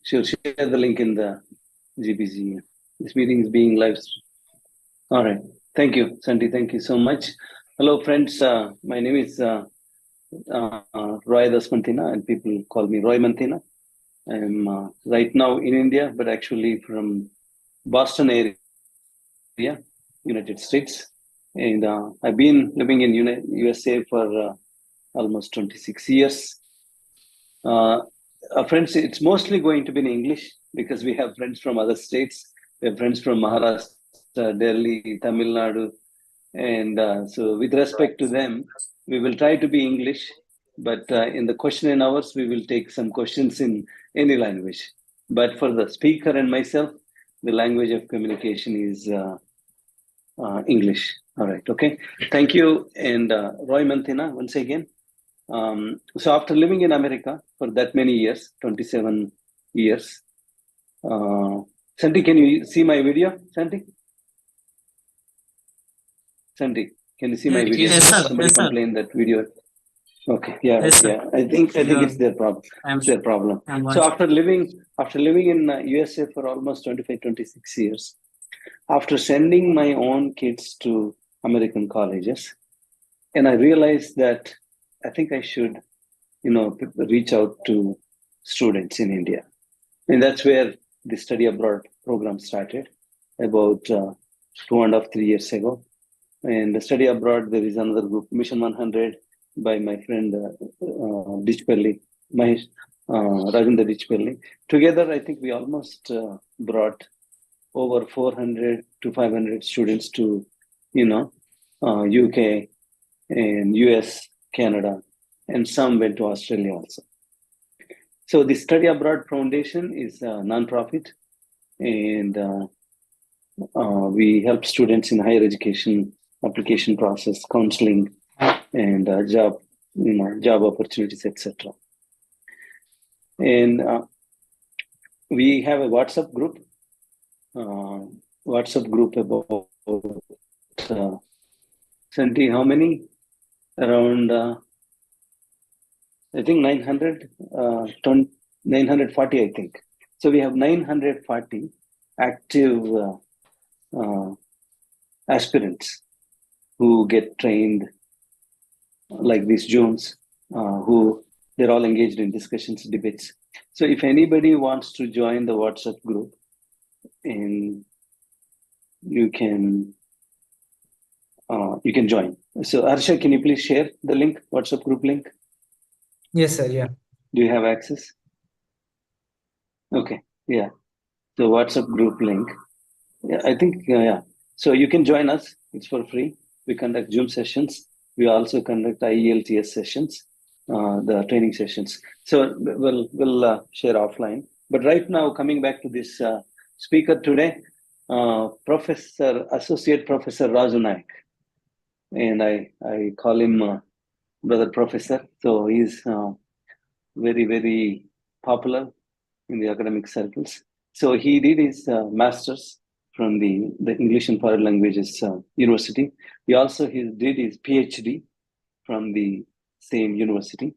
Sure, share the link in the GBC. This meeting is being live. All right. Thank you, Sandy. Thank you so much. Hello, friends. My name is Raydas Manthena, and people call me Roy Manthena. I'm right now in India, but actually from Boston area, United States. And I've been living in USA for almost 26 years. Friends, it's mostly going to be in English because we have friends from other states. We have friends from Maharashtra, Delhi, Tamil Nadu. And so, with respect to them, we will try to be English, but in the question and hours, we will take some questions in any language. But for the speaker and myself, the language of communication is English. All right. Okay. Thank you. And Roy Manthena, once again. So after living in America for that many years, 27 years, Santi, can you see my video? Santi, can you see my video? Yes, sir. Somebody Yes, sir. complained that video. Okay, yeah, Yes, sir. yeah. I think Yeah, it's their problem. I'm It's their problem. I'm So watching. after living in USA for almost 25, 26 years, after sending my own kids to American colleges, and I realized that I think I should, reach out to students in India. And that's where the study abroad program started about 2.5, 3 years ago. And the study abroad, there is another group, Mission 100, by my friend Dichpelli, Mahesh, Ravinder Dichpelli. Together, I think we almost brought over 400 to 500 students to, UK and US, Canada, and some went to Australia also. So the Study Abroad Foundation is a nonprofit, and we help students in higher education application process, counseling, and job opportunities, etc. And we have a WhatsApp group. About Santi, how many? Around I think 940. I think so. We have 940 active aspirants who get trained like these Jones, who they're all engaged in discussions, debates. So if anybody wants to join the WhatsApp group, and you can join. So Harsha, can you please share the link, WhatsApp group link? Yes, sir. Yeah. Do you have access? Okay, yeah. So WhatsApp group link. Yeah, I think yeah. So you can join us. It's for free. We conduct Zoom sessions. We also conduct IELTS sessions, the training sessions. So we'll share offline. But right now, coming back to this speaker today, Associate Professor Raju Naik, and I call him Brother Professor. So he's very, very popular in the academic circles. So he did his master's from the English and Foreign Languages University. He did his PhD from the same university.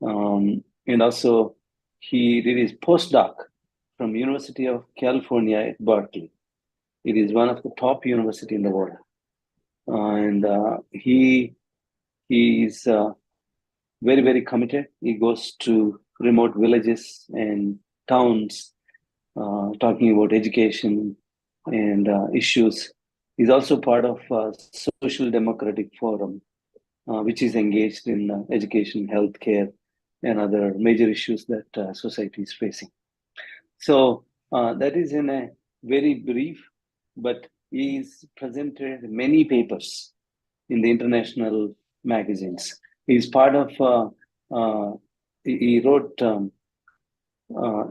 And also he did his postdoc from University of California at Berkeley. It is one of the top university in the world. And he is very, very committed. He goes to remote villages and towns, talking about education and issues. He's also part of Social Democratic Forum, which is engaged in education, healthcare, and other major issues that society is facing. So that is in a very brief, but he's presented many papers in the international magazines. He's part of, he wrote,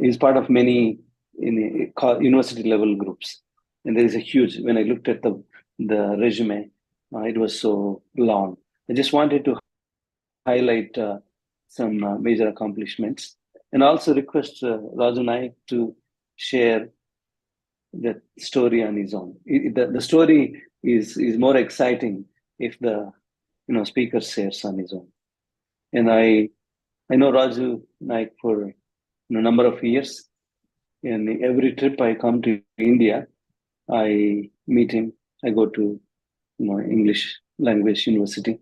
he's part of many university level groups. And there is a huge, when I looked at the resume, it was so long. I just wanted to highlight some major accomplishments and also request Raju Naik to share the story on his own. The story is more exciting if the speaker shares on his own. And I know Raju Naik for a number of years, And every trip I come to India, I meet him. I go to English language university,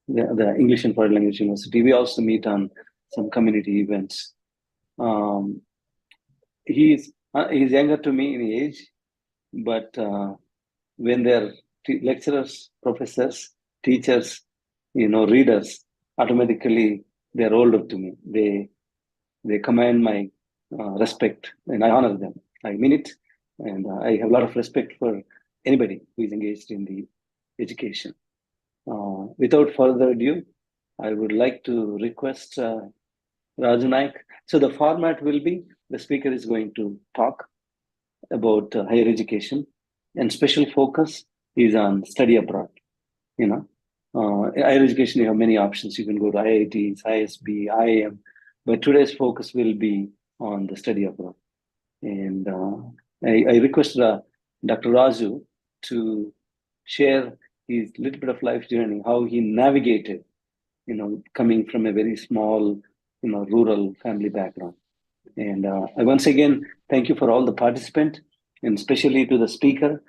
the English and foreign language university. We also meet on some community events. Um, he's younger to me in age, but when they're lecturers, professors, teachers, readers, automatically they're older to me. They command my respect, and I honor them. I mean it, and I have a lot of respect for anybody who is engaged in the education. Without further ado, I would like to request Raju Naik. So the format will be the speaker is going to talk about higher education, and special focus is on study abroad. You know, higher education, you have many options. You can go to IITs, ISB, IIM, but today's focus will be on the study abroad. And I request Dr. Raju to share his little bit of life journey, how he navigated, coming from a very small, rural family background. And I once again thank you for all the participants, and especially to the speaker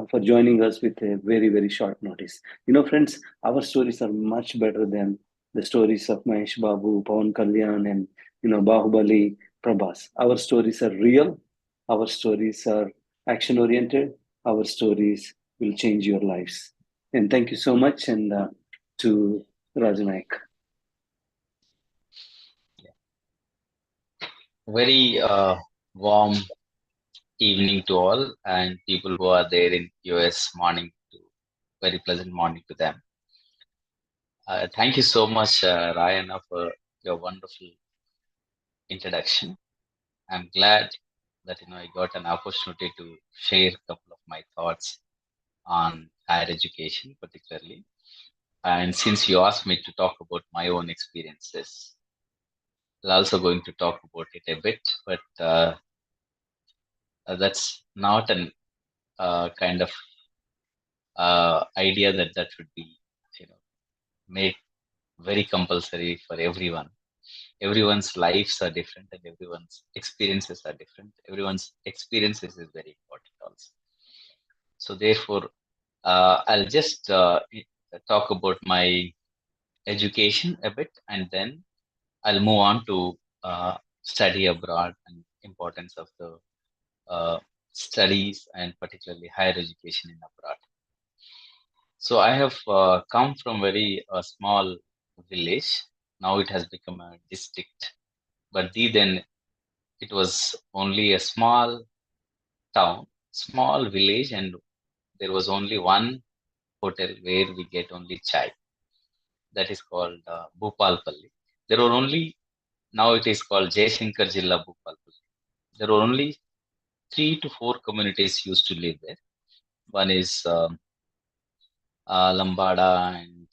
for joining us with a very, very short notice. Friends, our stories are much better than the stories of Mahesh Babu, Pawan Kalyan, and Bahubali, Prabhas. Our stories are real. Our stories are action oriented. Our stories will change your lives. And thank you so much. And to Raju Naik. Very warm evening to all and people who are there in US. Morning to very pleasant morning to them. Thank you so much, Ryan, for your wonderful introduction. I'm glad that I got an opportunity to share a couple of my thoughts on higher education, particularly. And since you asked me to talk about my own experiences, I'm also going to talk about it a bit, but that's not an kind of idea that should be made very compulsory for everyone. Everyone's lives are different and everyone's experiences are different. Everyone's experiences is very important also. So therefore, I'll just talk about my education a bit, and then I'll move on to study abroad and importance of the studies and particularly higher education in abroad. So I have come from very small village. Now it has become a district, but then it was only a small town, small village, and there was only one hotel where we get only chai. That is called Bhupalpalli. There were only, now it is called Jaishankar Jilla Bhupalpalli. There were only 3 to 4 communities used to live there. One is Lambada and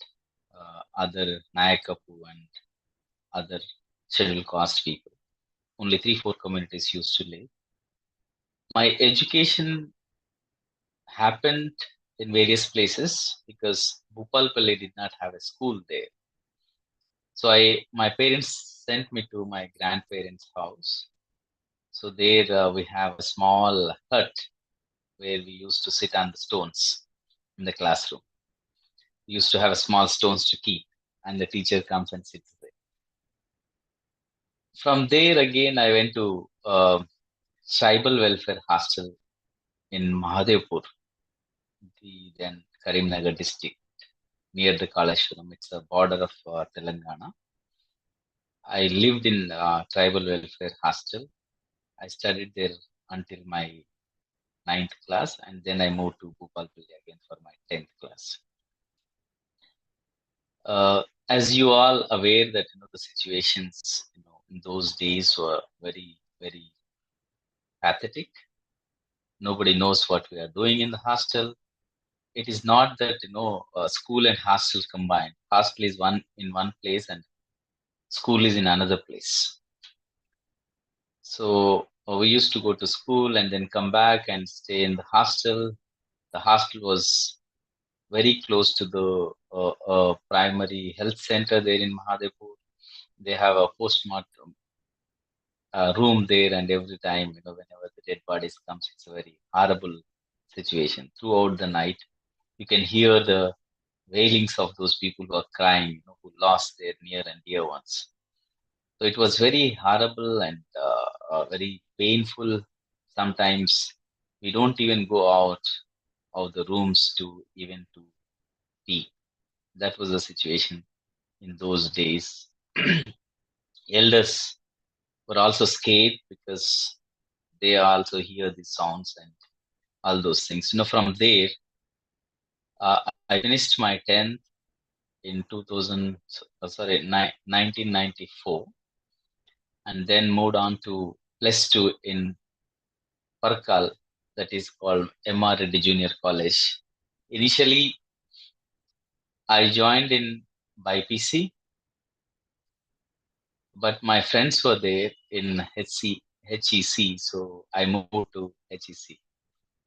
other Nayakapu and other scheduled caste people. Only 3 4 communities used to live. My education happened in various places because Bhupalpalli did not have a school there. So my parents sent me to my grandparents' house. So there we have a small hut where we used to sit on the stones in the classroom. We used to have small stones to keep, and the teacher comes and sits there. From there again, I went to tribal welfare hostel in Mahadevpur, the then Karimnagar district, near the Kalashwaram. It's a border of Telangana. I lived in tribal welfare hostel. I studied there until my 9th class, and then I moved to Bhupalpalli again for my 10th class. As you all aware that the situations in those days were very very pathetic. Nobody knows what we are doing in the hostel. It is not that school and hostel combined. Hostel is one place and school is in another place. So we used to go to school and then come back and stay in the hostel. The hostel was very close to the primary health center there in Mahadevpur. They have a postmortem room there, and every time, whenever the dead bodies comes, it's a very horrible situation. Throughout the night, you can hear the wailings of those people who are crying, who lost their near and dear ones. So it was very horrible and very painful. Sometimes we don't even go out of the rooms to even to pee. That was the situation in those days. Elders were also scared because they also hear the sounds and all those things. From there, I finished my 10th in 1994, and then moved on to plus two in Parkal, that is called M.R. Reddy Junior College. Initially, I joined in BIPC, but my friends were there in HEC, so I moved to HEC.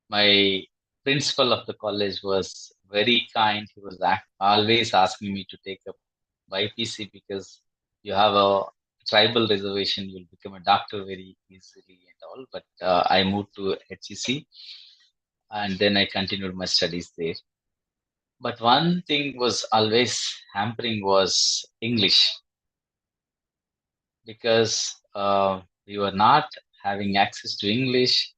My principal of the college was very kind. He was always asking me to take up BIPC because you have a tribal reservation, you'll become a doctor very easily and all. But I moved to HEC, and then I continued my studies there. But one thing was always hampering was English, because we were not having access to English,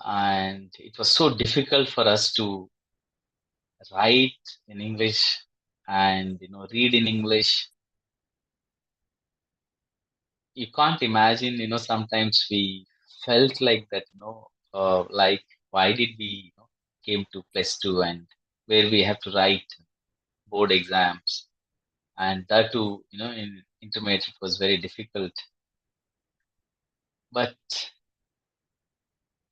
and it was so difficult for us to write in English and read in English. You can't imagine, sometimes we felt like that, like why did we came to plus two, and where we have to write board exams, and that too, in intermediate it was very difficult. But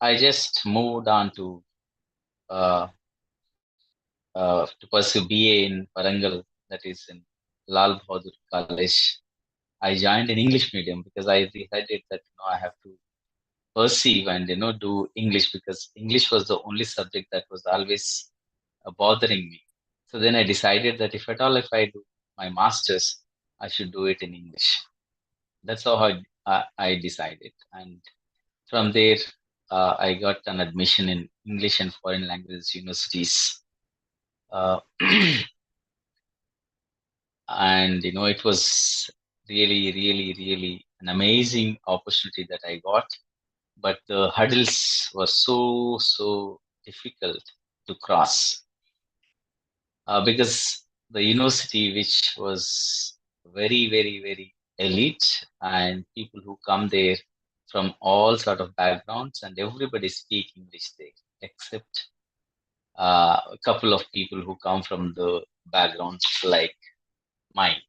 I just moved on uh, to pursue BA in Warangal, that is in Lal Bahadur College. I joined in English medium because I decided that I have to perceive and do English, because English was the only subject that was always bothering me. So then I decided that if at all if I do my masters, I should do it in English. That's how I decided, and from there I got an admission in English and foreign languages universities. Uh, and it was really, really, really an amazing opportunity that I got, but the hurdles were so difficult to cross, because the university, which was very, very, very elite, and people who come there from all sort of backgrounds, and everybody speak English there except a couple of people who come from the backgrounds like mine.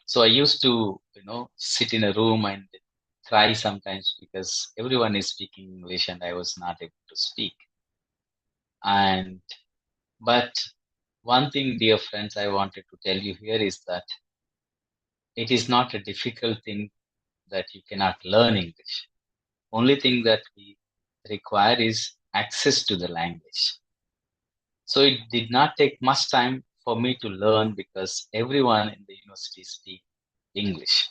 So I used to, sit in a room and cry sometimes because everyone is speaking English and I was not able to speak. And but one thing, dear friends, I wanted to tell you here is that it is not a difficult thing that you cannot learn English. Only thing that we require is access to the language. So it did not take much time for me to learn because everyone in the university speak English.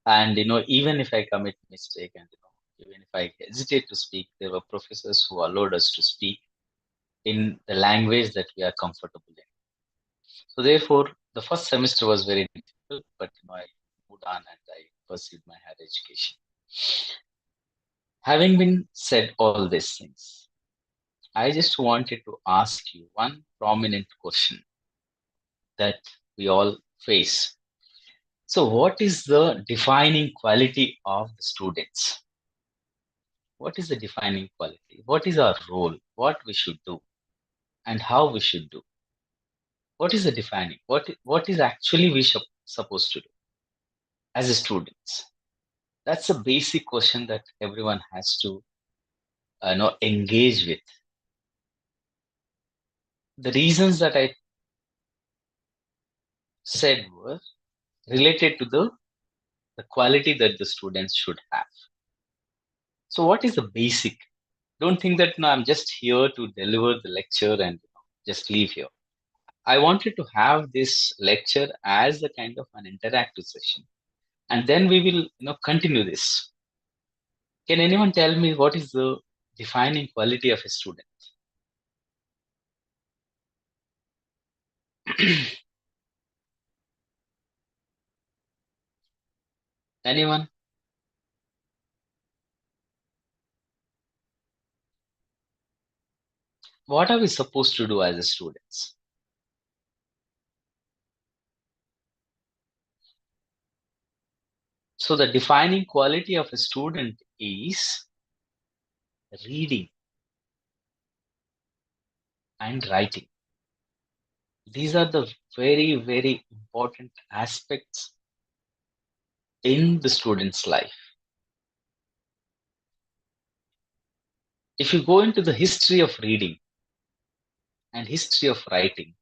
And even if I commit mistake, and even if I hesitate to speak, there were professors who allowed us to speak in the language that we are comfortable in. So therefore, the first semester was very difficult, but I moved on and I pursued my higher education. Having been said all these things, I just wanted to ask you one prominent question that we all face. So, what is the defining quality of the students? What is the defining quality? What is our role? What we should do? And how we should do? What is the defining? What is actually we supposed to do as a students? That's a basic question that everyone has to engage with. The reasons that I said were related to the quality that the students should have. So what is the basic? Don't think that I'm just here to deliver the lecture and just leave here. I wanted to have this lecture as a kind of an interactive session And then we will continue this. Can anyone tell me what is the defining quality of a student? Anyone? What are we supposed to do as a students? So the defining quality of a student is reading and writing. These are the very, very important aspects in the student's life. If you go into the history of reading and history of writing,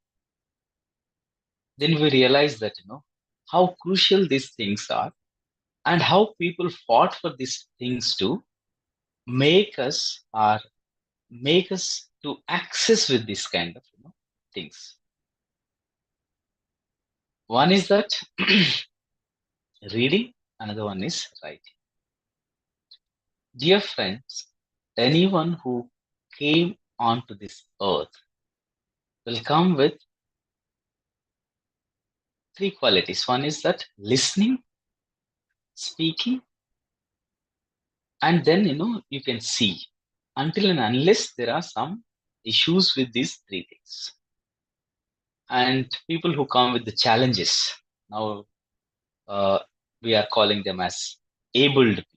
then we realize that how crucial these things are and how people fought for these things to make us or make us to access with this kind of things. One is that reading, another one is writing. Dear friends, anyone who came onto this earth will come with three qualities. One is that listening, speaking, and then you can see. Until and unless there are some issues with these three things. And people who come with the challenges, now we are calling them as abled people.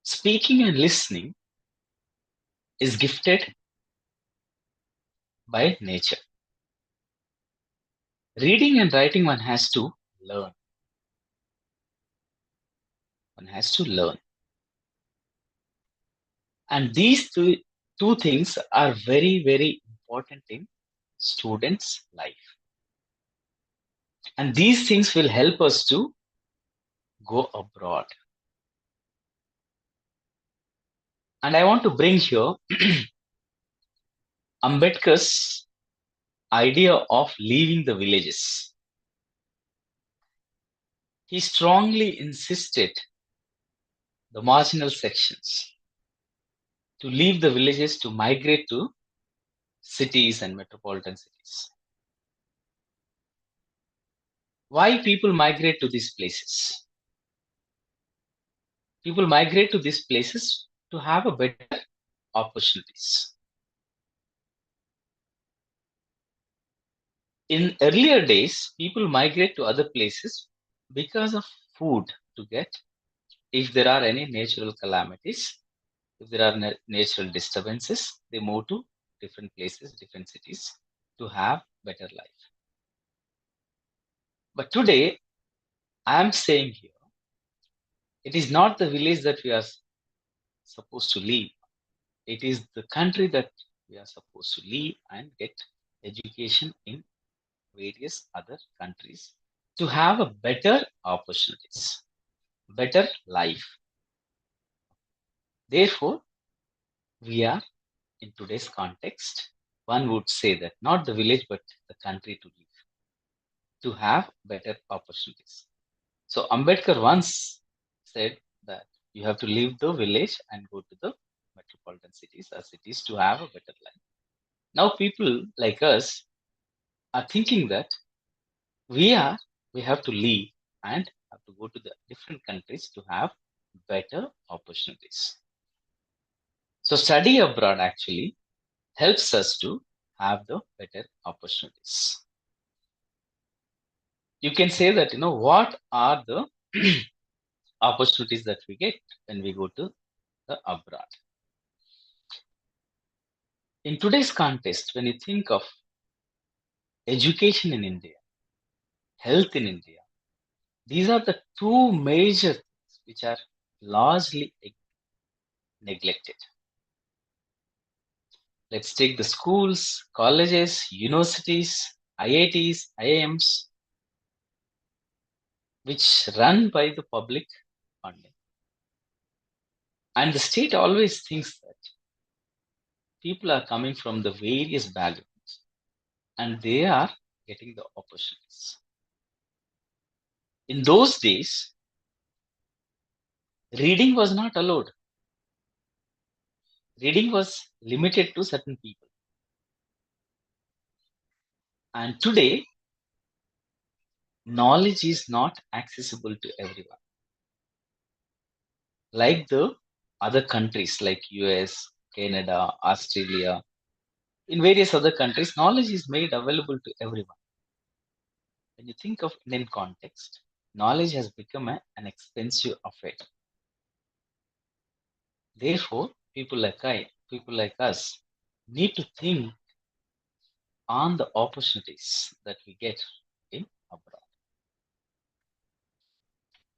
Speaking and listening is gifted by nature. Reading and writing, one has to learn. One has to learn. And these two things are very, very important in students' life. And these things will help us to go abroad. And I want to bring here Ambedkar's idea of leaving the villages. He strongly insisted the marginal sections to leave the villages to migrate to cities and metropolitan cities. Why people migrate to these places? People migrate to these places to have a better opportunities. In earlier days, people migrate to other places because of food to get. If there are any natural calamities, if there are natural disturbances, they move to different places, different cities to have better life. But today, I am saying here, it is not the village that we are supposed to leave. It is the country that we are supposed to leave and get education in various other countries to have a better opportunities, better life. Therefore, we are in today's context, one would say that not the village, but the country to live, to have better opportunities. So Ambedkar once said that you have to leave the village and go to the metropolitan cities or cities to have a better life. Now people like us are thinking that we have to leave and have to go to the different countries to have better opportunities. So study abroad actually helps us to have the better opportunities. You can say that, what are the opportunities that we get when we go to the abroad. In today's context, when you think of education in India, health in India, these are the two major things which are largely neglected. Let's take the schools, colleges, universities, IITs, IIMs, which run by the public funding. And the state always thinks that people are coming from the various backgrounds and they are getting the opportunities. In those days, reading was not allowed. Reading was limited to certain people. And today, knowledge is not accessible to everyone. Like the other countries like US, Canada, Australia, in various other countries, knowledge is made available to everyone. When you think of Indian context, knowledge has become an expensive affair. Therefore, people like us, need to think on the opportunities that we get in abroad.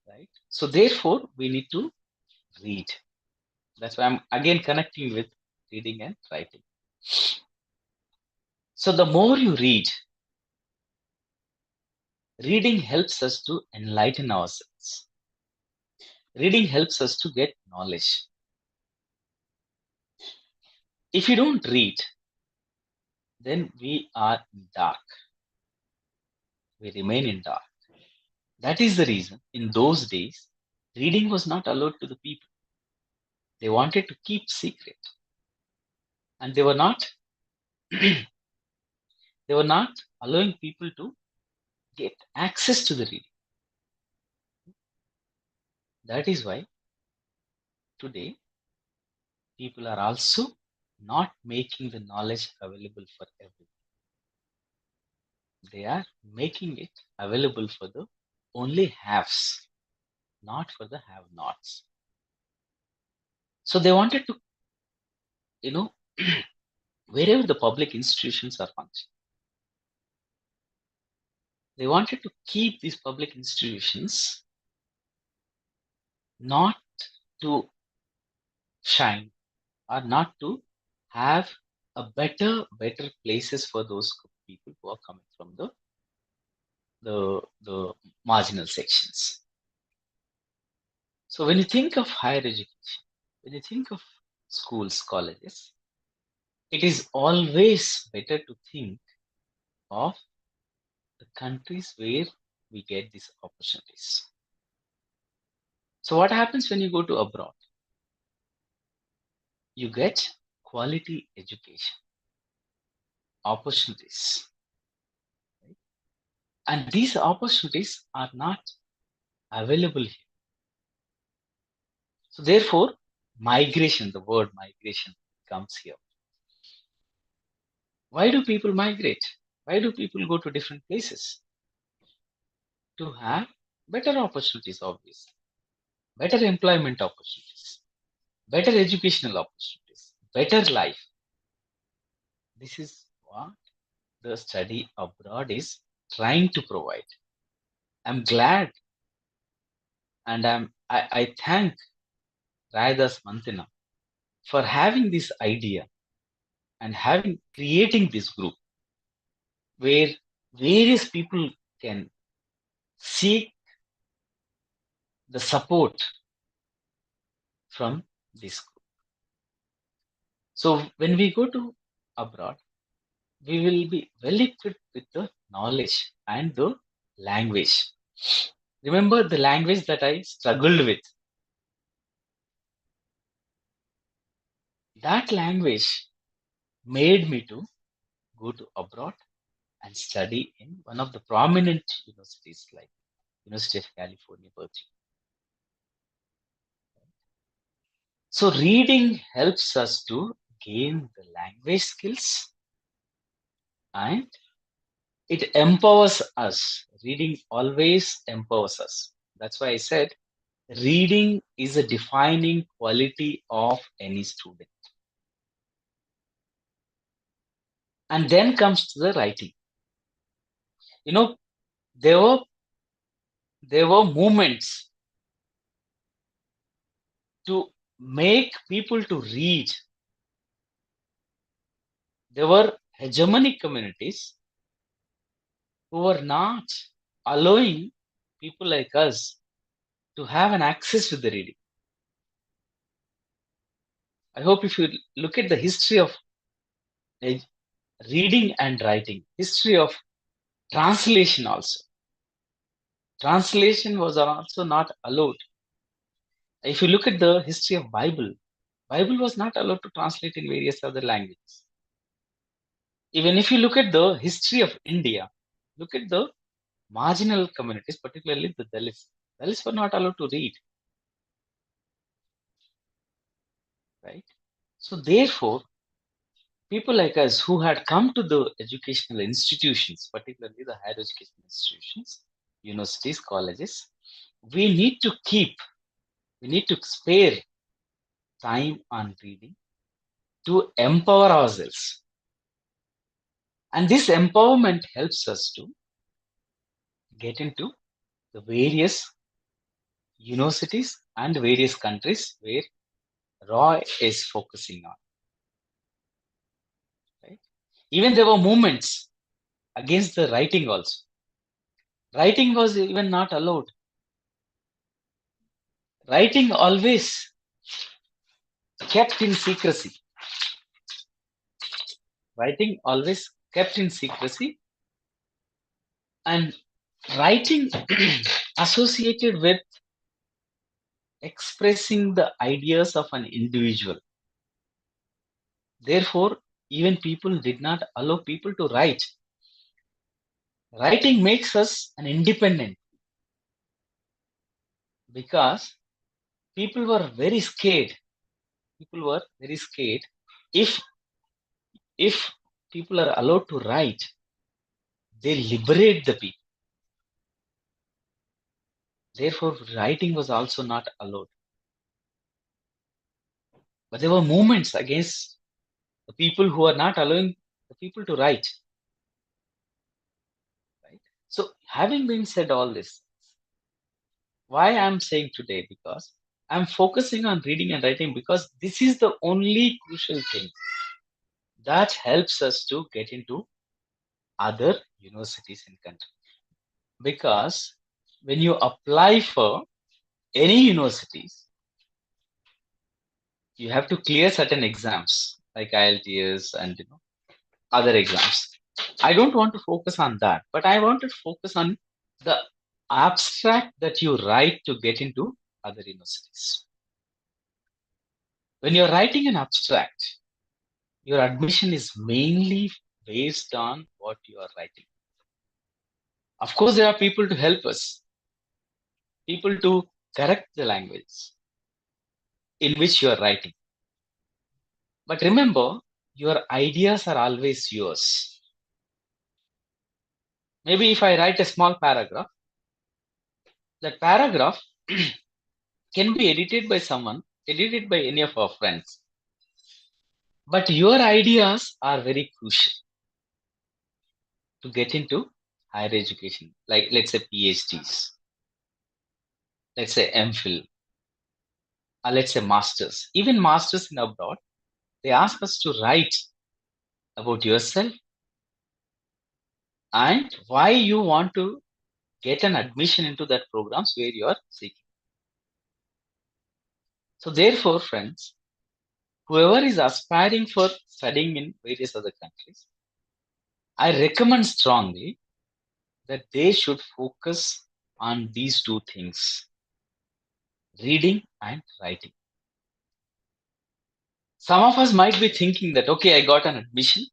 Right? So therefore, we need to read. That's why I'm again connecting with reading and writing. So the more you read, reading helps us to enlighten ourselves. Reading helps us to get knowledge. If you don't read, then we are in dark. We remain in dark. That is the reason in those days, reading was not allowed to the people. They wanted to keep secret. And they were not they were not allowing people to get access to the reading. That is why today people are also not making the knowledge available for everyone. They are making it available for the only haves, not for the have-nots. So they wanted to, wherever the public institutions are functioning, they wanted to keep these public institutions not to shine or not to have a better places for those people who are coming from the marginal sections. So when you think of higher education, when you think of schools, colleges, it is always better to think of the countries where we get these opportunities. So what happens when you go to abroad? You get quality education, opportunities. Right? And these opportunities are not available here. So therefore, migration, the word migration comes here. Why do people migrate? Why do people go to different places? To have better opportunities, obviously, better employment opportunities, better educational opportunities, better life. This is what the study abroad is trying to provide. I'm glad and I thank Raydas Manthena for having this idea and creating this group where various people can seek the support from this group. So when we go to abroad, we will be well equipped with the knowledge and the language. Remember the language that I struggled with. That language made me to go to abroad and study in one of the prominent universities like University of California, Berkeley. So reading helps us to gain the language skills and it empowers us. Reading always empowers us. That's why I said reading is a defining quality of any student. And then comes to the writing. There were movements to make people to read. There were hegemonic communities who were not allowing people like us to have an access to the reading. I hope if you look at the history of reading and writing, history of translation also, Translation was also not allowed. If you look at the history of Bible was not allowed to translate in various other languages. Even if you look at the history of India, look at the marginal communities, particularly the Dalits. Dalits were not allowed to read, right? So therefore, people like us who had come to the educational institutions, particularly the higher education institutions, universities, colleges, we need to spare time on reading to empower ourselves. And this empowerment helps us to get into the various universities and various countries where Roy is focusing on. Right? Even there were movements against the writing also. Writing was even not allowed. Writing always kept in secrecy. Writing always kept in secrecy, and writing associated with expressing the ideas of an individual. Therefore, even people did not allow people to write. Writing makes us an independent because people were very scared. People were very scared. If people are allowed to write, they liberate the people. Therefore, writing was also not allowed. But there were movements against the people who are not allowing the people to write. Right? So, having been said all this, why I'm saying today, because I'm focusing on reading and writing because this is the only crucial thing that helps us to get into other universities in country. Because when you apply for any universities, you have to clear certain exams like IELTS and other exams. I don't want to focus on that, but I want to focus on the abstract that you write to get into other universities. When you're writing an abstract, your admission is mainly based on what you are writing. Of course, there are people to help us, people to correct the language in which you are writing. But remember, your ideas are always yours. Maybe if I write a small paragraph, that paragraph can be edited by someone, edited by any of our friends. But your ideas are very crucial to get into higher education, like let's say PhDs, let's say MPhil, or let's say masters. Even masters in abroad, they ask us to write about yourself and why you want to get an admission into that programs where you are seeking. So therefore, friends, whoever is aspiring for studying in various other countries, I recommend strongly that they should focus on these two things, reading and writing. Some of us might be thinking that, okay, I got an admission.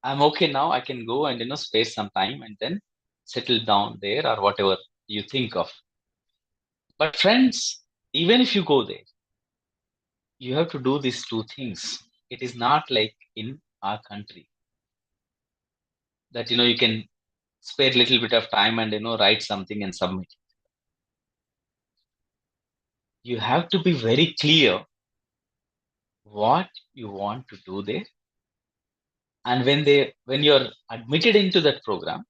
I'm okay now. I can go and spare some time and then settle down there or whatever you think of. But friends, even if you go there, you have to do these two things. It is not like in our country that you can spare a little bit of time and write something and submit. You have to be very clear what you want to do there, and when you're admitted into that program,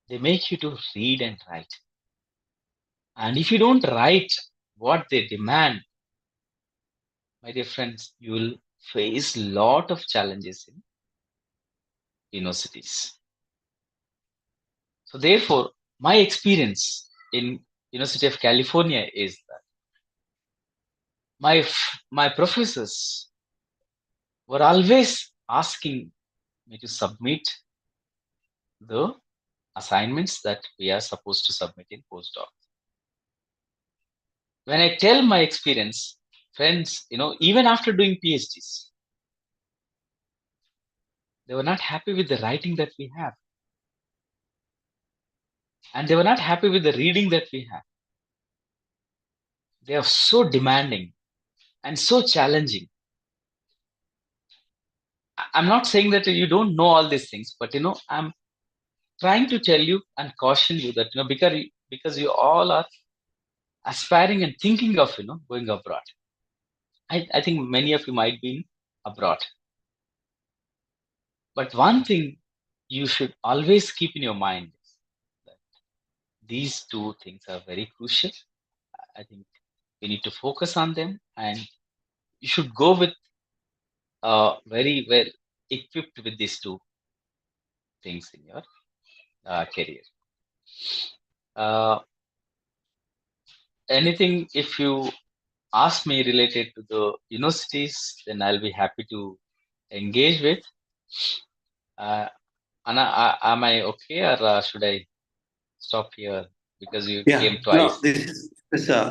they make you to read and write. And if you don't write what they demand, my dear friends, you will face a lot of challenges in universities. So therefore, my experience in University of California is that my professors were always asking me to submit the assignments that we are supposed to submit in postdoc. When I tell my experience, friends, even after doing PhDs, they were not happy with the writing that we have. And they were not happy with the reading that we have. They are so demanding and so challenging. I'm not saying that you don't know all these things, but I'm trying to tell you and caution you that because you all are aspiring and thinking of going abroad. I think many of you might be abroad. But one thing you should always keep in your mind is that these two things are very crucial. I think we need to focus on them, and you should go with very well equipped with these two things in your career. Anything, if you ask me related to the universities, then I'll be happy to engage with. Anna, am I okay, or should I stop here because you came Yeah, twice? no,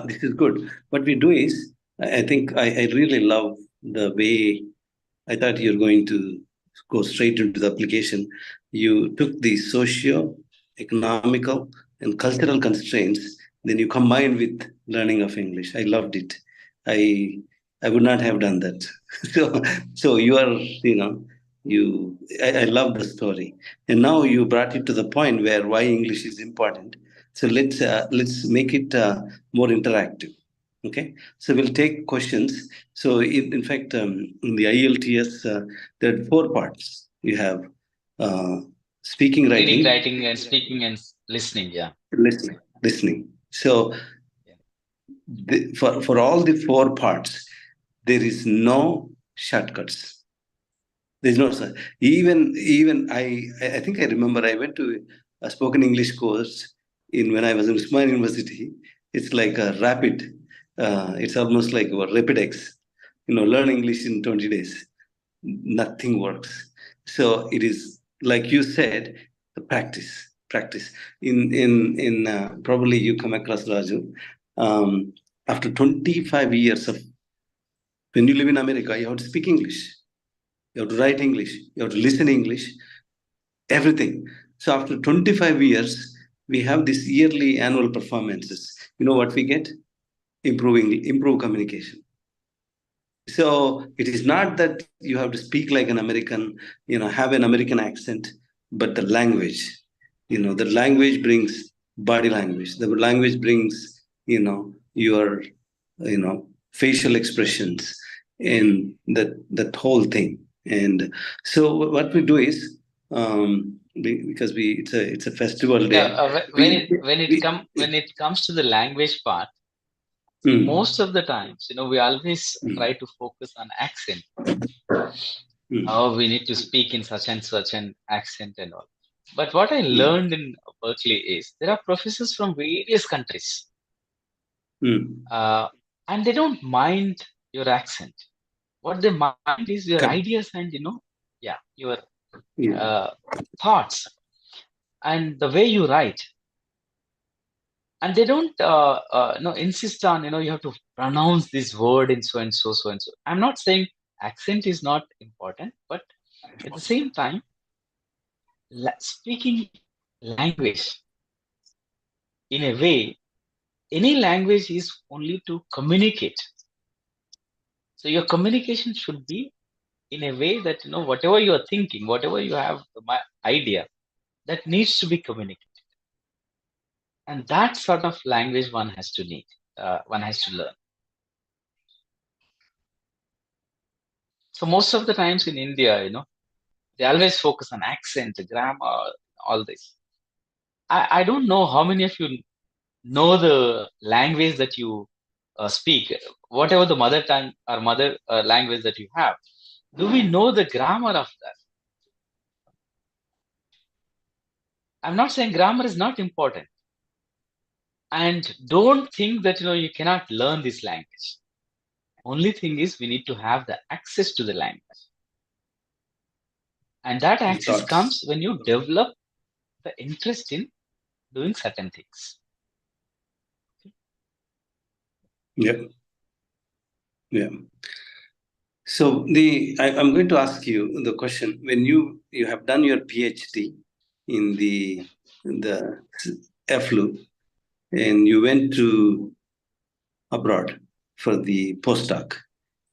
this is good. What we do is, I think I really love the way I thought you're going to go straight into the application. You took the socio, economical, and cultural constraints, then you combined with learning of English. I loved it. I I would not have done that. So so you are, I love the story. And now you brought it to the point where why English is important. So let's make it more interactive. Okay, so we'll take questions. So, in fact, in the IELTS, there are four parts. You have uh, speaking, Reading, writing, writing, and speaking and listening. Yeah. listening. So, Yeah. for all the four parts, there is no shortcuts. There's no sir. Even I think I remember I went to a spoken English course in when I was in Usman University. It's like a rapid. It's almost like a Rapidex. Learn English in 20 days. Nothing works. So it is like you said, the practice. In probably you come across Raju. After 25 years of when you live in America, you have to speak English. You have to write English. You have to listen English. Everything. So after 25 years, we have these yearly annual performances. You know what we get? Improve communication. So it is not that you have to speak like an American, have an American accent, but the language. The language brings body language. The language brings, your, facial expressions and that whole thing. And so what we do is, because it's a festival Yeah. day, When we, we when it comes to the language part, see, mm, most of the times, we always mm, try to focus on accent. mm, Oh, we need to speak in such and such an accent and all. But what I mm, learned in Berkeley is there are professors from various countries, mm. uh, and they don't mind your accent. What they mind is your Correct. ideas and yeah, your Yeah. uh, thoughts and the way you write. And they don't insist on you have to pronounce this word in so and so so and so. I'm not saying accent is not important, but at the same time, speaking language in a way, any language is only to communicate. So your communication should be in a way that whatever you are thinking, whatever you have my idea, that needs to be communicated, and that sort of language one has to learn. So most of the times in India, they always focus on accent, grammar, all this. I don't know how many of you know the language that you speak, whatever the mother tongue or mother language that you have. Do we know the grammar of that? I'm not saying grammar is not important. And don't think that you cannot learn this language. Only thing is we need to have the access to the language. And that access Thoughts. comes when you develop the interest in doing certain things. Yeah. Yeah. So I'm going to ask you the question: when you have done your PhD in the FLU, and you went to abroad for the postdoc,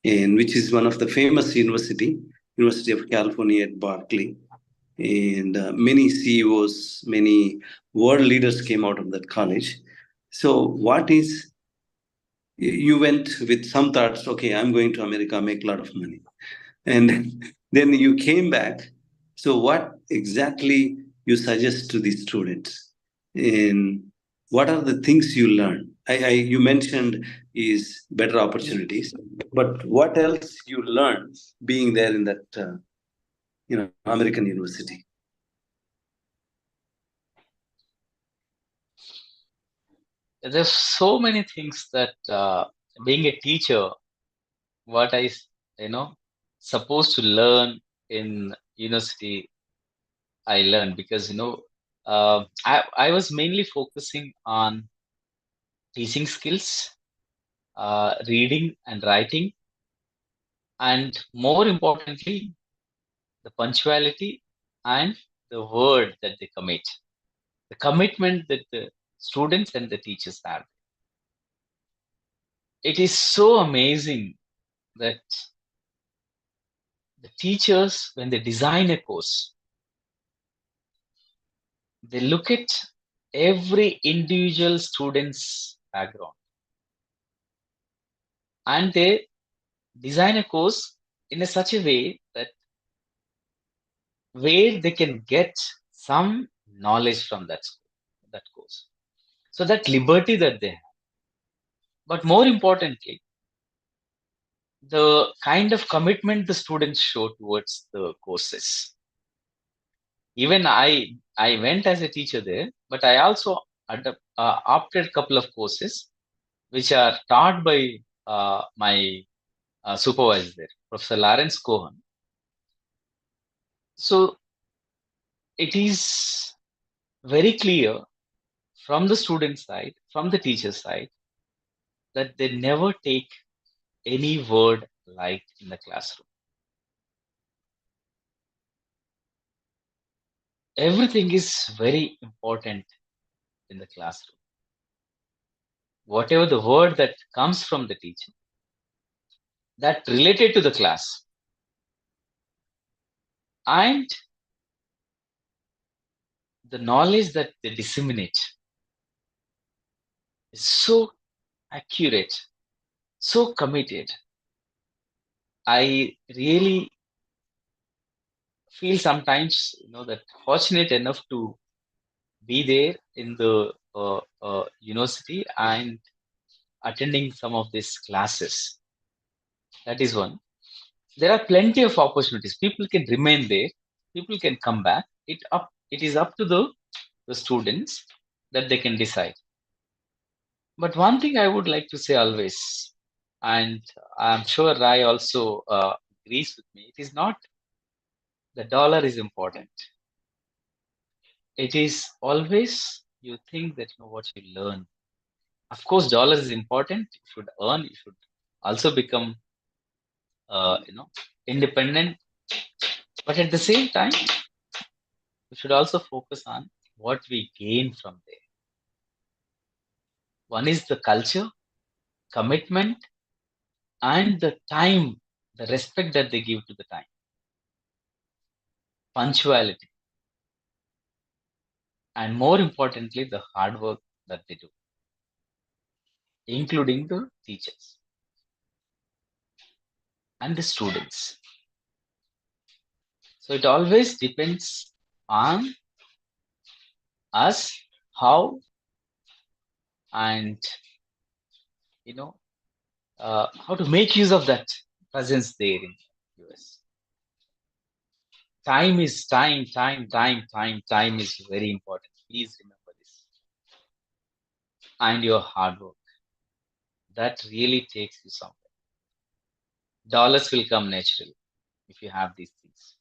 and which is one of the famous University of California at Berkeley, and many CEOs, many world leaders came out of that college. So, you went with some thoughts? Okay, I'm going to America, make a lot of money, and then you came back. So, what exactly you suggest to the students, and what are the things you learn? You mentioned is better opportunities, but what else you learn being there in that American university? There's so many things that being a teacher, what I supposed to learn in university, I learned because I was mainly focusing on teaching skills, reading and writing, and more importantly, the punctuality and the word that they commit, the commitment that the students and the teachers have. It is so amazing that the teachers, when they design a course, they look at every individual student's background and they design a course in such a way that where they can get some knowledge from that course. So that liberty that they have. But more importantly, the kind of commitment the students show towards the courses. Even I went as a teacher there, but I also opted a couple of courses which are taught by my supervisor there, Professor Lawrence Cohen. So it is very clear from the student side, from the teacher side, that they never take any word light in the classroom. Everything is very important in the classroom. Whatever the word that comes from the teacher, that related to the class, and the knowledge that they disseminate is so accurate, so committed. I really feel sometimes, that fortunate enough to be there in the university and attending some of these classes. That is one. There are plenty of opportunities. People can remain there. People can come back. It is up to the students that they can decide. But one thing I would like to say always, and I'm sure Rai also agrees with me, it is not the dollar is important. It is always you think that what you learn. Of course, dollar is important. You should earn. You should also become, independent. But at the same time, we should also focus on what we gain from there. One is the culture, commitment, and the time, the respect that they give to the time, punctuality, and more importantly, the hard work that they do, including the teachers and the students. So it always depends on us how and how to make use of that presence there in US. Time is time is very important. Please remember this. And your hard work. That really takes you somewhere. Dollars will come naturally if you have these things.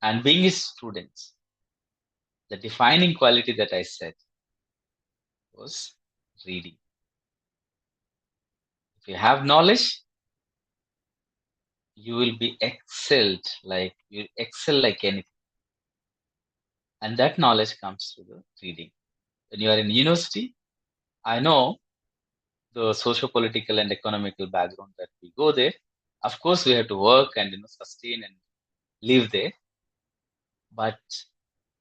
And being a student, the defining quality that I said was reading. If you have knowledge, you will be you excel like anything. And that knowledge comes through the reading. When you are in university, I know the socio-political and economical background that we go there. Of course, we have to work and sustain and live there. But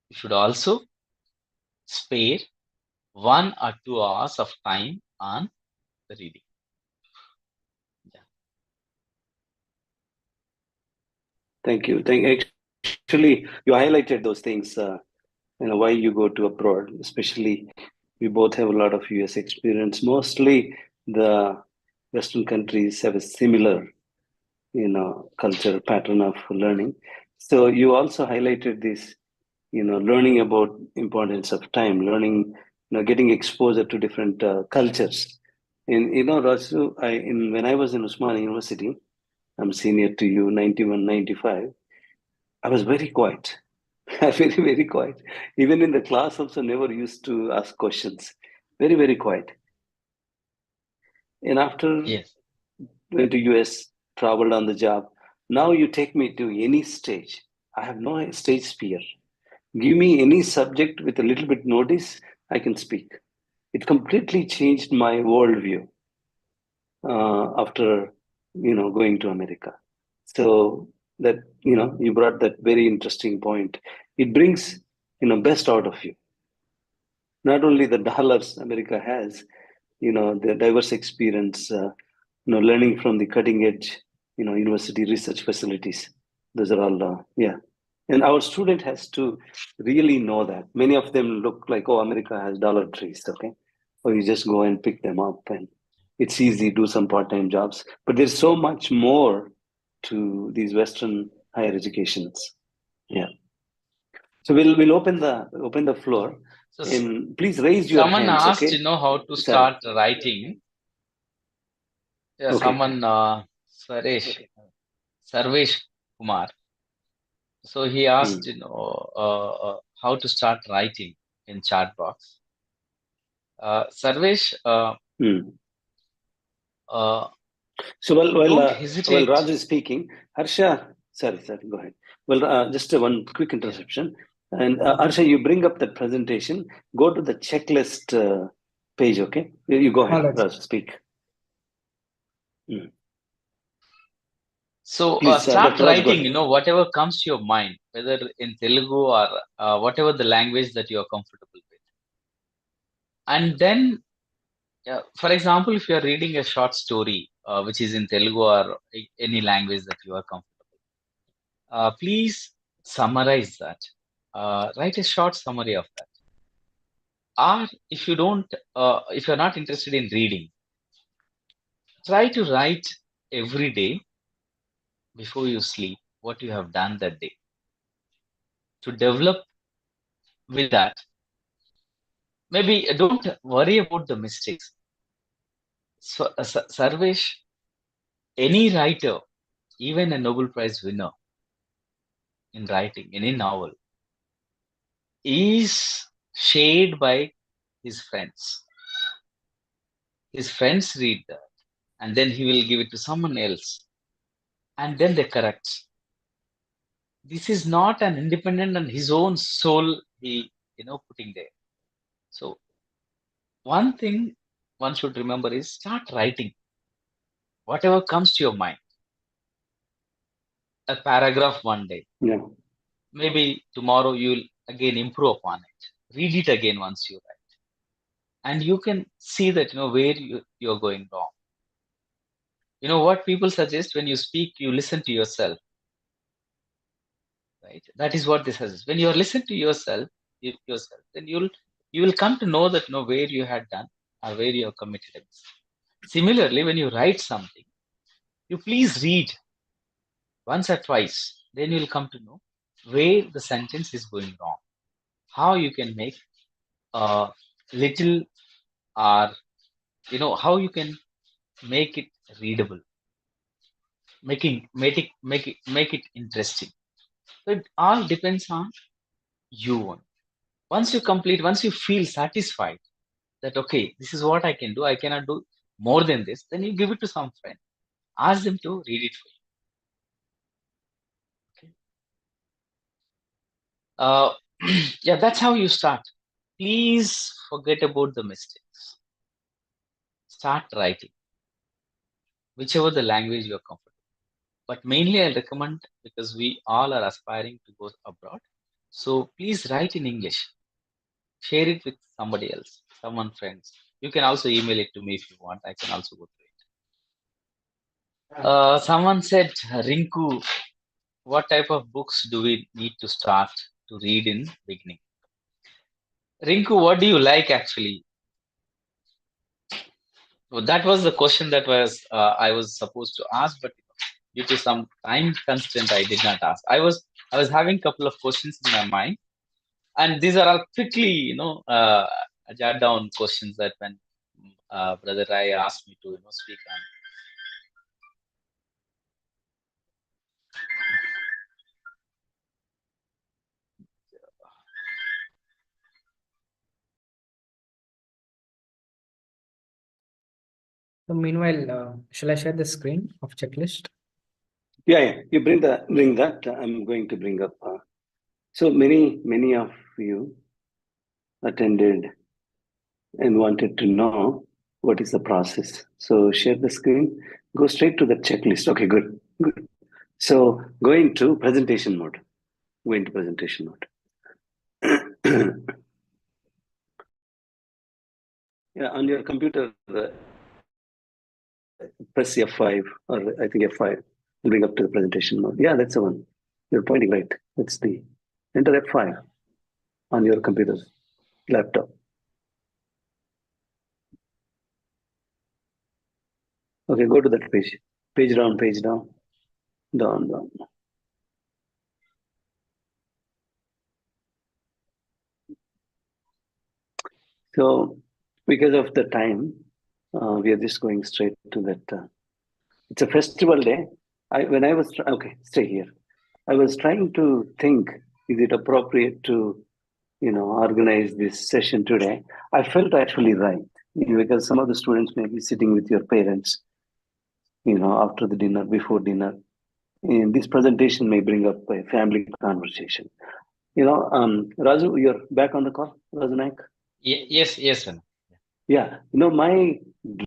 you should also spare 1 or 2 hours of time on the reading. Yeah. Thank you. Actually, you highlighted those things. Why you go to abroad, especially we both have a lot of US experience. Mostly the Western countries have a similar, culture pattern of learning. So you also highlighted this, learning about importance of time, learning, getting exposure to different cultures. And Rasu, when I was in Usmania University, I'm senior to you, 91, 95. I was very quiet, very, very quiet. Even in the class, also never used to ask questions. Very, very quiet. And after Yes. went to US, traveled on the job. Now you take me to any stage. I have no stage fear. Give me any subject with a little bit notice, I can speak. It completely changed my worldview after going to America. So that you brought that very interesting point. It brings best out of you. Not only the dollars America has, the diverse experience, learning from the cutting edge, university research facilities. Those are all, yeah. And our student has to really know that. Many of them look like, oh, America has dollar trees, okay? Or you just go and pick them up and it's easy, do some part-time jobs. But there's so much more to these Western higher educations. Yeah. So we'll open the floor, So and please raise your someone hands. asked, Okay. how to Sorry. start writing. Yeah, Okay. someone, Sarvesh Kumar. So he asked, how to start writing in chat box. Sarvesh, So don't while hesitate. Raj is speaking, Harsha, sorry, go ahead. Well, just one quick interception. And Harsha, you bring up that presentation. Go to the checklist page. Okay, you go ahead, All right. Raj, speak. So Please, start Dr. Raj, go writing, ahead. whatever comes to your mind, whether in Telugu or whatever the language that you are comfortable with. And then, for example, if you are reading a short story, which is in Telugu or any language that you are comfortable, please summarize that. Write a short summary of that. Or if you don't, if you're not interested in reading, try to write every day before you sleep what you have done that day. To develop with that, maybe don't worry about the mistakes. So, Sarvesh, any writer, even a Nobel Prize winner in writing, any novel, is shared by his friends. His friends read that, and then he will give it to someone else, and then they correct. This is not an independent and his own soul he putting there. So one thing one should remember is start writing whatever comes to your mind. A paragraph one day. Yeah. Maybe tomorrow you'll again improve upon it. Read it again once you write. And you can see that where you're going wrong. What people suggest, when you speak, you listen to yourself. Right? That is what this says. When you listen to yourself, then you will come to know that where you had done or where you have committed a mistake. Similarly, when you write something, you please read once or twice. Then you will come to know where the sentence is going wrong. How you can make a little, or how you can make it readable, make it interesting. So it all depends on you. Once you complete, once you feel satisfied that, okay, this is what I can do, I cannot do more than this, then you give it to some friend. Ask them to read it for you. Okay. Yeah, that's how you start. Please forget about the mistakes. Start writing, whichever the language you're comfortable. But mainly, I'll recommend, because we all are aspiring to go abroad. So please write in English. Share it with somebody else, someone friends. You can also email it to me if you want. I can also go through it. Someone said, Rinku, what type of books do we need to start to read in beginning? Rinku, what do you like actually? Well, that was the question that was I was supposed to ask, but due to some time constraint, I did not ask. I was having a couple of questions in my mind, and these are all quickly, jot down questions that when Brother Rai asked me to, speak on. So meanwhile, shall I share the screen of checklist? Yeah. You bring that. I'm going to bring up. So many of you attended and wanted to know what is the process. So share the screen. Go straight to the checklist. Okay, good. So going to presentation mode. Go into presentation mode. Yeah, on your computer, press F5 or I think F5 will bring up to the presentation mode. Yeah, that's the one. You're pointing right. That's the enter F5 on your computer, laptop. Okay, go to that page. Page down, down. So because of the time, we are just going straight to that. It's a festival day. When I was okay, stay here. I was trying to think: is it appropriate to, organize this session today? I felt actually right, because some of the students may be sitting with your parents, after the dinner, before dinner, and this presentation may bring up a family conversation. Raju, you're back on the call, Raju Naik? Yes, sir. Yeah, my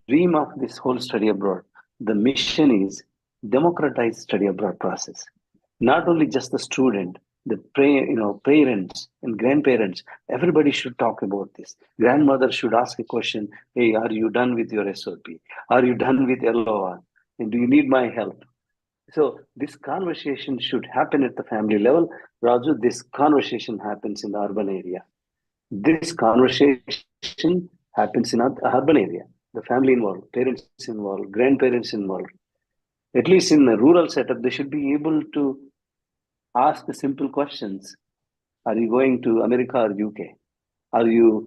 dream of this whole study abroad, the mission is democratize study abroad process. Not only just the student, parents and grandparents, everybody should talk about this. Grandmother should ask a question, hey, are you done with your SOP? Are you done with LOR? And do you need my help? So this conversation should happen at the family level. Raju, this conversation happens in the urban area. This conversation happens in the urban area. The family involved, parents involved, grandparents involved. At least in a rural setup, they should be able to ask the simple questions. Are you going to America or UK? Are you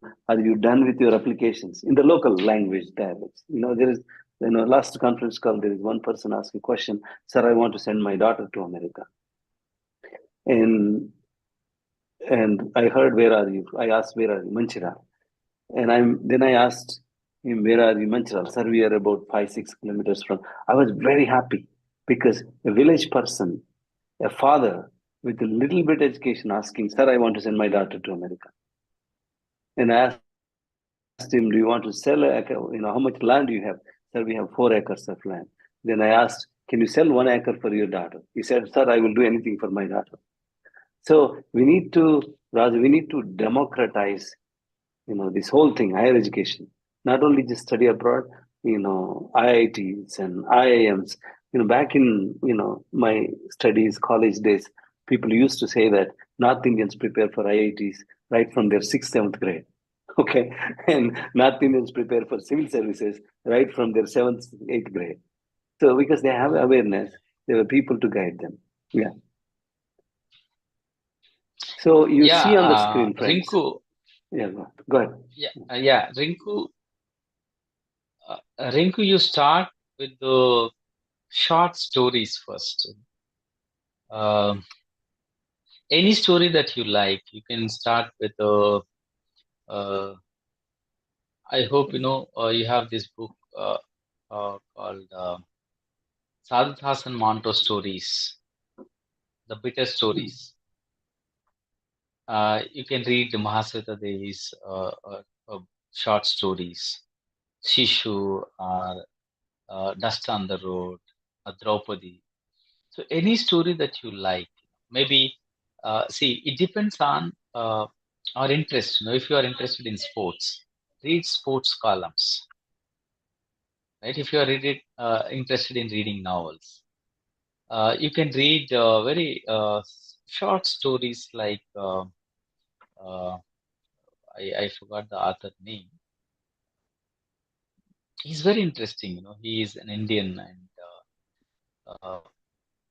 done with your applications in the local language dialects? There is last conference call, there is one person asking a question, sir, I want to send my daughter to America. And I heard, where are you? I asked, where are you? Manchira. And I asked him, where are you, Manchira? Sir, we are about 5-6 kilometers from. I was very happy because a village person, a father with a little bit education asking, sir, I want to send my daughter to America. And I asked him, do you want to sell how much land do you have? Sir, we have 4 acres of land. Then I asked, can you sell 1 acre for your daughter? He said, sir, I will do anything for my daughter. So we need to democratize, this whole thing, higher education. Not only just study abroad, IITs and IIMs. Back in, my studies, college days, people used to say that North Indians prepare for IITs right from their 6th, 7th grade. Okay. And North Indians prepare for civil services right from their 7th, 8th grade. So because they have awareness, there were people to guide them. Yeah. So you see on the screen, friends. Rinku. Yeah, go ahead. Yeah, Rinku, you start with the short stories first. any story that you like. You can start with I hope you have this book called Sadat Hassan Manto Stories, The Bitter Stories. You can read the Mahasweta Devi's short stories, Shishu, or Dust on the Road, Draupadi. So any story that you like, maybe see, it depends on our interest. If you are interested in sports, read sports columns, right? If you are interested in reading novels, you can read very short stories like uh, I forgot the author name. He's very interesting. He is an Indian, and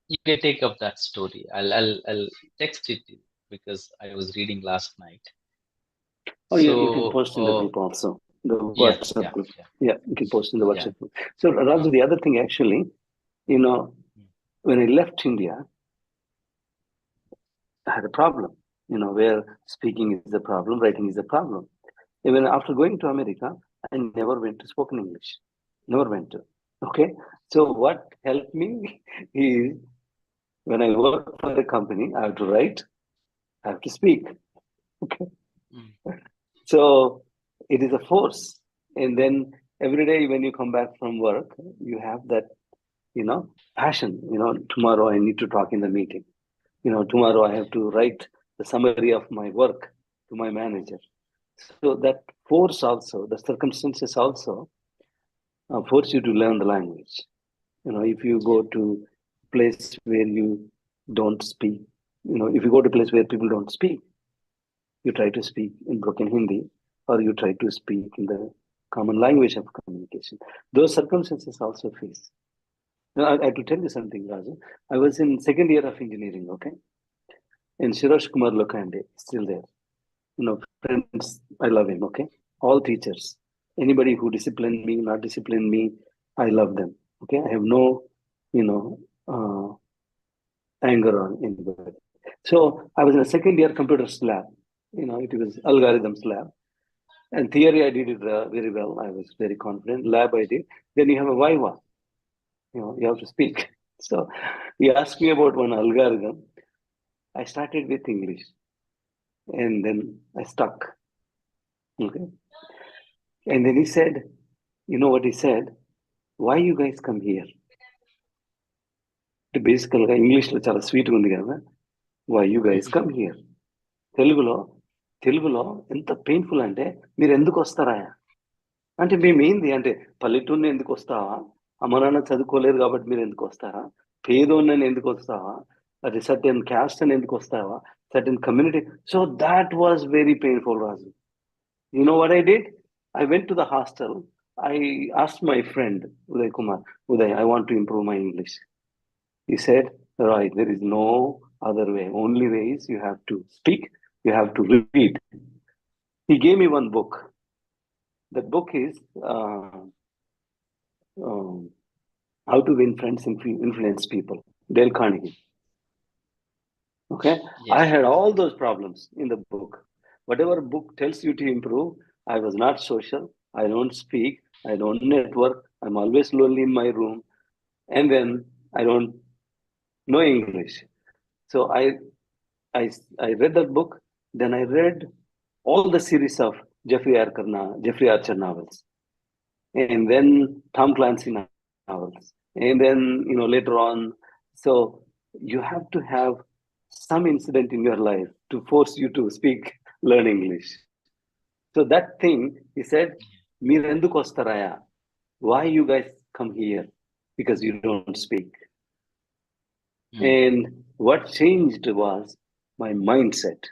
you can take up that story. I'll text it to you because I was reading last night. Oh, yeah, you can So post in the group also, the yeah, WhatsApp group. yeah, Yeah, you can post in the yeah. WhatsApp group. So, Raju, the other thing actually, when I left India, I had a problem, where speaking is a problem, writing is a problem. Even after going to America, I never went to spoken English. Never went to. Okay. So what helped me is when I work for a company, I have to write, I have to speak. Okay. Mm. So it is a force. And then every day when you come back from work, you have that, passion. Tomorrow I need to talk in the meeting. Tomorrow I have to write the summary of my work to my manager. So that force also, the circumstances also force you to learn the language. If you go to a place where you don't speak, if you go to a place where people don't speak, you try to speak in broken Hindi or you try to speak in the common language of communication. Those circumstances also face. Now, I have to tell you something, Raju. I was in second year of engineering, okay? And Shirosh Kumar Lokande is still there. Friends, I love him, okay? All teachers, anybody who disciplined me, not disciplined me, I love them, okay? I have no, anger on anybody. So I was in a second year computers lab, it was algorithms lab. And theory, I did it very well. I was very confident. Lab, I did. Then you have a Viva, you have to speak. So he asked me about one algorithm. I started with English and then I stuck. Okay. And then he said, you know what he said? Why you guys come here? Basically, English లో చాలా sweet ఉంది కదా. Why you guys come here? తెలుగులో తెలుగులో ఎంత painful అంటే మీరు ఎందుకు వస్తారా అంటే మేమేంది అంటే పల్లెటూరుని ఎందుకు వస్తావా అమ్మ నాన్న చదువుకోలేరు కాబట్టి మీరు ఎందుకు వస్తారా పేదోన్నని ఎందుకు వస్తావా అది సర్టెన్ క్యాస్ట్ అని ఎందుకు వస్తావా certain community so that was very painful Raju you know what I did? I went to the hostel. I asked my friend Uday Kumar, Uday, I want to improve my English. He said, right, there is no other way. Only way is you have to speak, you have to read. He gave me one book. That book is um, How to Win Friends and Influence People, Dale Carnegie. Okay, Yes. I had all those problems in the book. Whatever book tells you to improve, I was not social. I don't speak. I don't network. I'm always lonely in my room, and then I don't know English. So I, I read that book. Then I read all the series of Jeffrey Archer novels, and then Tom Clancy novels, and then later on. So you have to have some incident in your life to force you to speak, learn English. So that thing, he said, "Meerenduku vastaraya? Why you guys come here? Because you don't speak." And what changed was my mindset.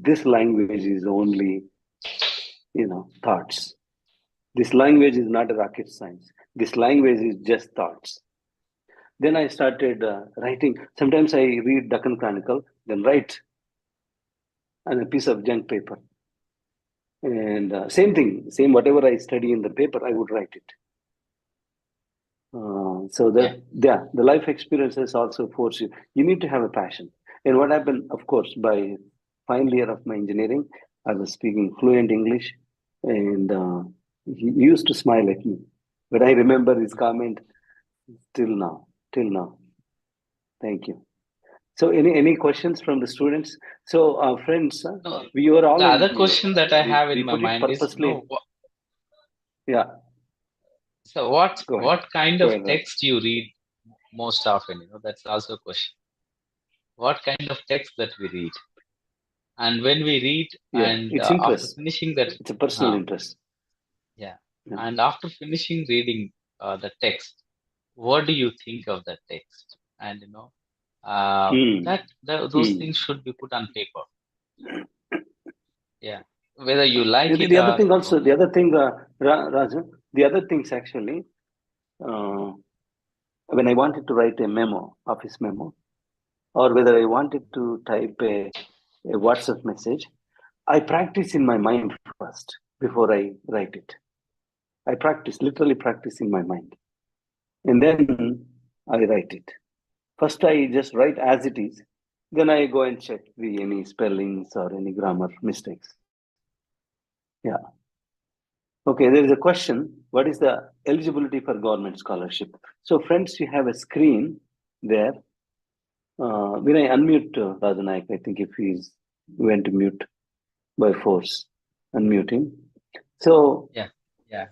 This language is only, thoughts. This language is not a rocket science. This language is just thoughts. Then I started writing. Sometimes I read Deccan Chronicle, then write on a piece of junk paper. And same thing, same whatever I study in the paper, I would write it. So the life experiences also force you. You need to have a passion. And what happened, of course, by final year of my engineering, I was speaking fluent English, and he used to smile at me. But I remember his comment till now. Till now. Thank you. So, any questions from the students? So, friends, No, we were all the on other mute. question that I have We in my put it mind is, purposely. Yeah. So Go ahead. what kind Go of ahead, Raj. text you read most often? That's also a question. What kind of text that we read, and when we read, Yeah, and it's after interest. finishing that, It's a personal uh, interest. yeah, Yeah. and after finishing reading the text, what do you think of that text? And Hmm. those things should be put on paper. Yeah, whether you like it The other or thing you also, don't the like. other thing, Rajan, the other things actually, uh, when I wanted to write a memo, office memo, or whether I wanted to type a WhatsApp message, I practice in my mind first before I write it. I practice, literally practice in my mind. And then I write it. First, I just write as it is. Then I go and check the any spellings or any grammar mistakes. Yeah. Okay, there is a question. What is the eligibility for government scholarship? So, friends, you have a screen there. When I unmute Rajanaik, I think if he's went to mute by force, unmute him. So, Yeah, yeah.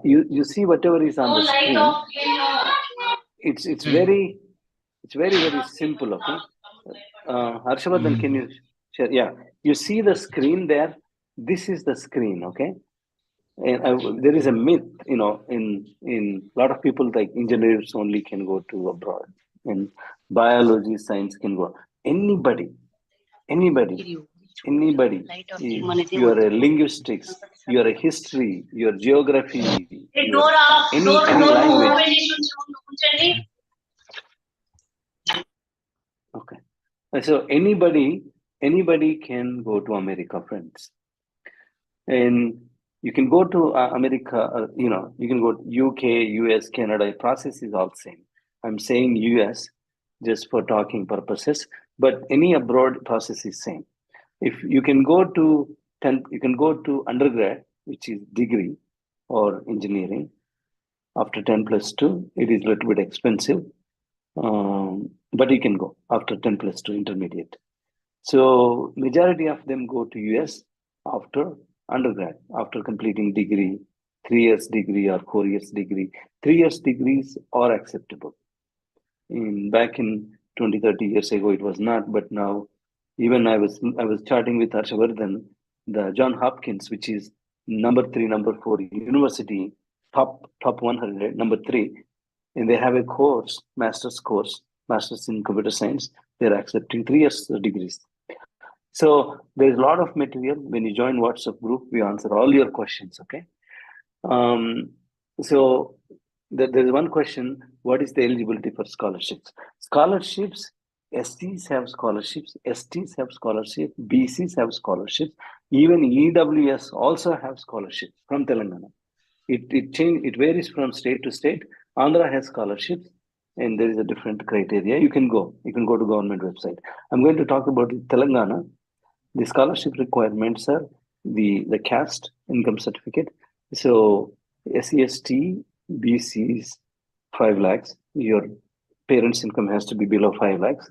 you see whatever is on the screen. It's Hmm. very simple. Okay, Harshavardhan, can Hmm. you share? Yeah, you see the screen there. This is the screen. Okay, and there is a myth, in a lot of people like engineers only can go to abroad, and biology, science can go. Anybody, anybody, anybody. You are a linguistics, you are a history, your geography, your any language. Okay, so anybody can go to America, friends. And you can go to America, you can go to UK, US, Canada. Process is all same. I'm saying US just for talking purposes, but any abroad process is same. If you can go to you can go to undergrad, which is degree or engineering. After 10 plus 2, it is a little bit expensive, but you can go after 10 plus 2 intermediate. So majority of them go to US after undergrad, after completing degree, 3 years degree or 4 years degree. 3 years degrees are acceptable. Back in 20, 30 years ago, it was not, but now even I was chatting with Harshavardhan, the John Hopkins, which is number 3, number 4 university, top 100, number 3, and they have a course, master's in computer science. They're accepting 3 years degrees. So there's a lot of material. When you join WhatsApp group, we answer all your questions. Okay. Um, so there's one question: what is the eligibility for scholarships? Scholarships. STs have scholarships. STs have scholarships. BCs have scholarships. Even EWS also have scholarships from Telangana. It varies from state to state. Andhra has scholarships, and there is a different criteria. You can go. You can go to government website. I'm going to talk about Telangana. The scholarship requirements are the caste income certificate. So SEST, BCs 5 lakhs. Your parents' income has to be below 5 lakhs.